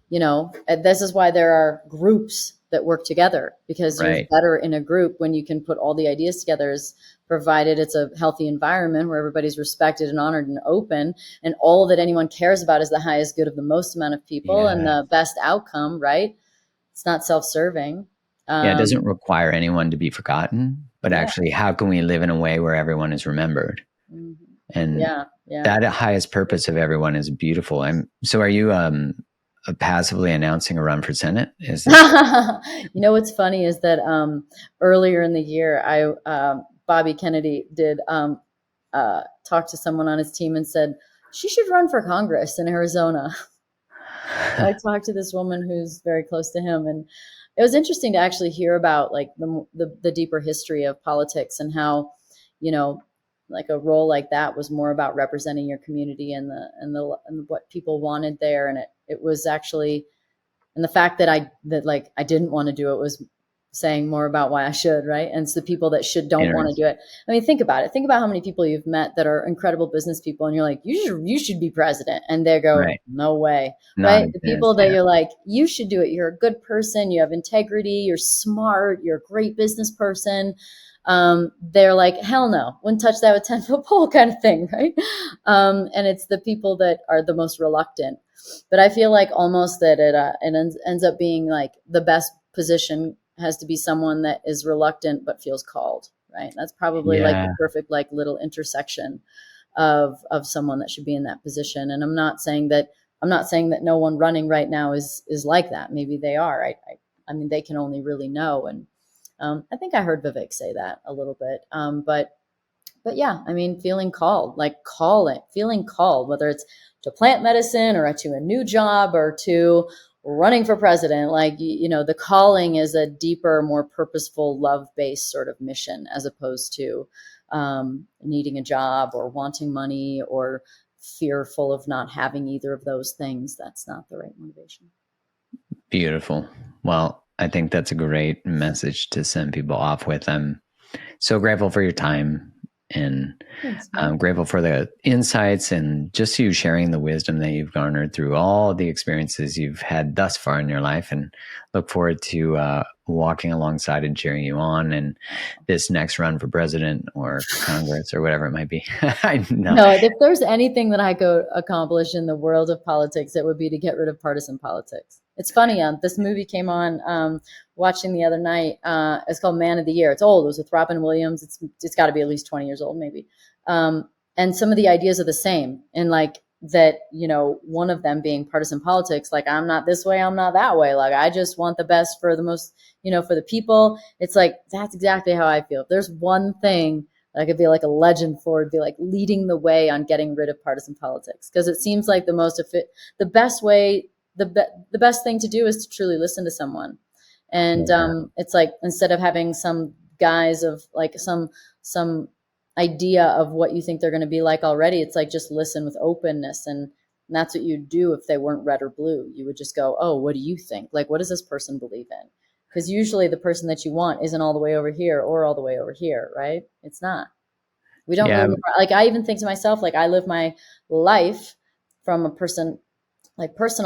this is why there are groups that work together, because you're better in a group when you can put all the ideas together, is provided it's a healthy environment where everybody's respected and honored and open, and all that anyone cares about is the highest good of the most amount of people and the best outcome, right? It's not self-serving. It doesn't require anyone to be forgotten, but actually, how can we live in a way where everyone is remembered? And that highest purpose of everyone is beautiful. So are you passively announcing a run for Senate? Is this- What's funny is that earlier in the year, Bobby Kennedy did talk to someone on his team and said, she should run for Congress in Arizona. I talked to this woman who's very close to him, and it was interesting to actually hear about like the deeper history of politics and how, you know, like a role like that was more about representing your community and what people wanted there, and it was actually, and the fact that I didn't want to do it was saying more about why I should, right? And it's the people that don't want to do it. I mean, think about it. Think about how many people you've met that are incredible business people, and you're like, you should be president, and they go, right. No way, right? The people that you're like, you should do it. You're a good person. You have integrity. You're smart. You're a great business person. They're like, hell no, wouldn't touch that with 10-foot pole kind of thing, right? And it's the people that are the most reluctant. But I feel like almost that it ends up being like the best position has to be someone that is reluctant but feels called, right? That's probably like the perfect like little intersection of someone that should be in that position. And I'm not saying that no one running right now is like that. Maybe they are. I mean, they can only really know. And I think I heard Vivek say that a little bit. But yeah, I mean, feeling called, feeling called, whether it's to plant medicine or to a new job or to running for president, like, you know, the calling is a deeper, more purposeful, love-based sort of mission, as opposed to needing a job or wanting money or fearful of not having either of those things. That's not the right motivation. Beautiful. Well, I think that's a great message to send people off with. I'm so grateful for your time. And I'm grateful for the insights and just you sharing the wisdom that you've garnered through all the experiences you've had thus far in your life, and look forward to walking alongside and cheering you on in this next run for president or Congress or whatever it might be. No, if there's anything that I could accomplish in the world of politics, it would be to get rid of partisan politics. It's funny, this movie came on watching the other night. It's called Man of the Year. It's old. It was with Robin Williams. It's got to be at least 20 years old, maybe. And some of the ideas are the same. And like that, you know, one of them being partisan politics, like I'm not this way, I'm not that way. Like I just want the best for the most, you know, for the people. It's like, that's exactly how I feel. If there's one thing that I could be like a legend for, it'd be like leading the way on getting rid of partisan politics. Because it seems like the best way, the best thing to do is to truly listen to someone. And it's like, instead of having some guise of like some idea of what you think they're going to be like already, it's like, just listen with openness. And that's what you'd do if they weren't red or blue. You would just go, oh, what do you think? Like, what does this person believe in? Because usually the person that you want isn't all the way over here or all the way over here, right? It's not. We don't really, like, I even think to myself, like, I live my life from a personal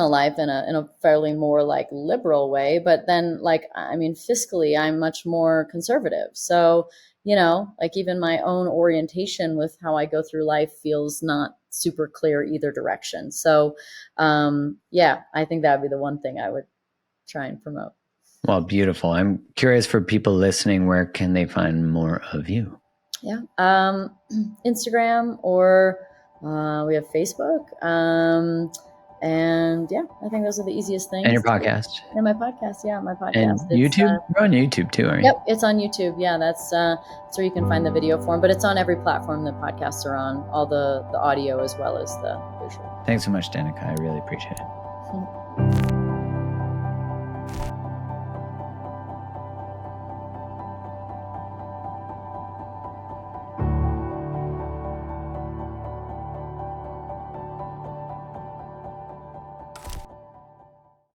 life in a fairly more like liberal way, but then like, I mean, fiscally, I'm much more conservative. So, you know, like even my own orientation with how I go through life feels not super clear either direction. So, yeah, I think that would be the one thing I would try and promote. Well, beautiful. I'm curious, for people listening, where can they find more of you? Yeah. Instagram, or we have Facebook. And yeah, I think those are the easiest things. And your podcast. And my podcast. Yeah, my podcast. And YouTube? You're on YouTube too, aren't you? Yep, it's on YouTube. Yeah, that's where you can find the video form, but it's on every platform that podcasts are on, all the audio as well as the visual. Thanks so much, Danica. I really appreciate it.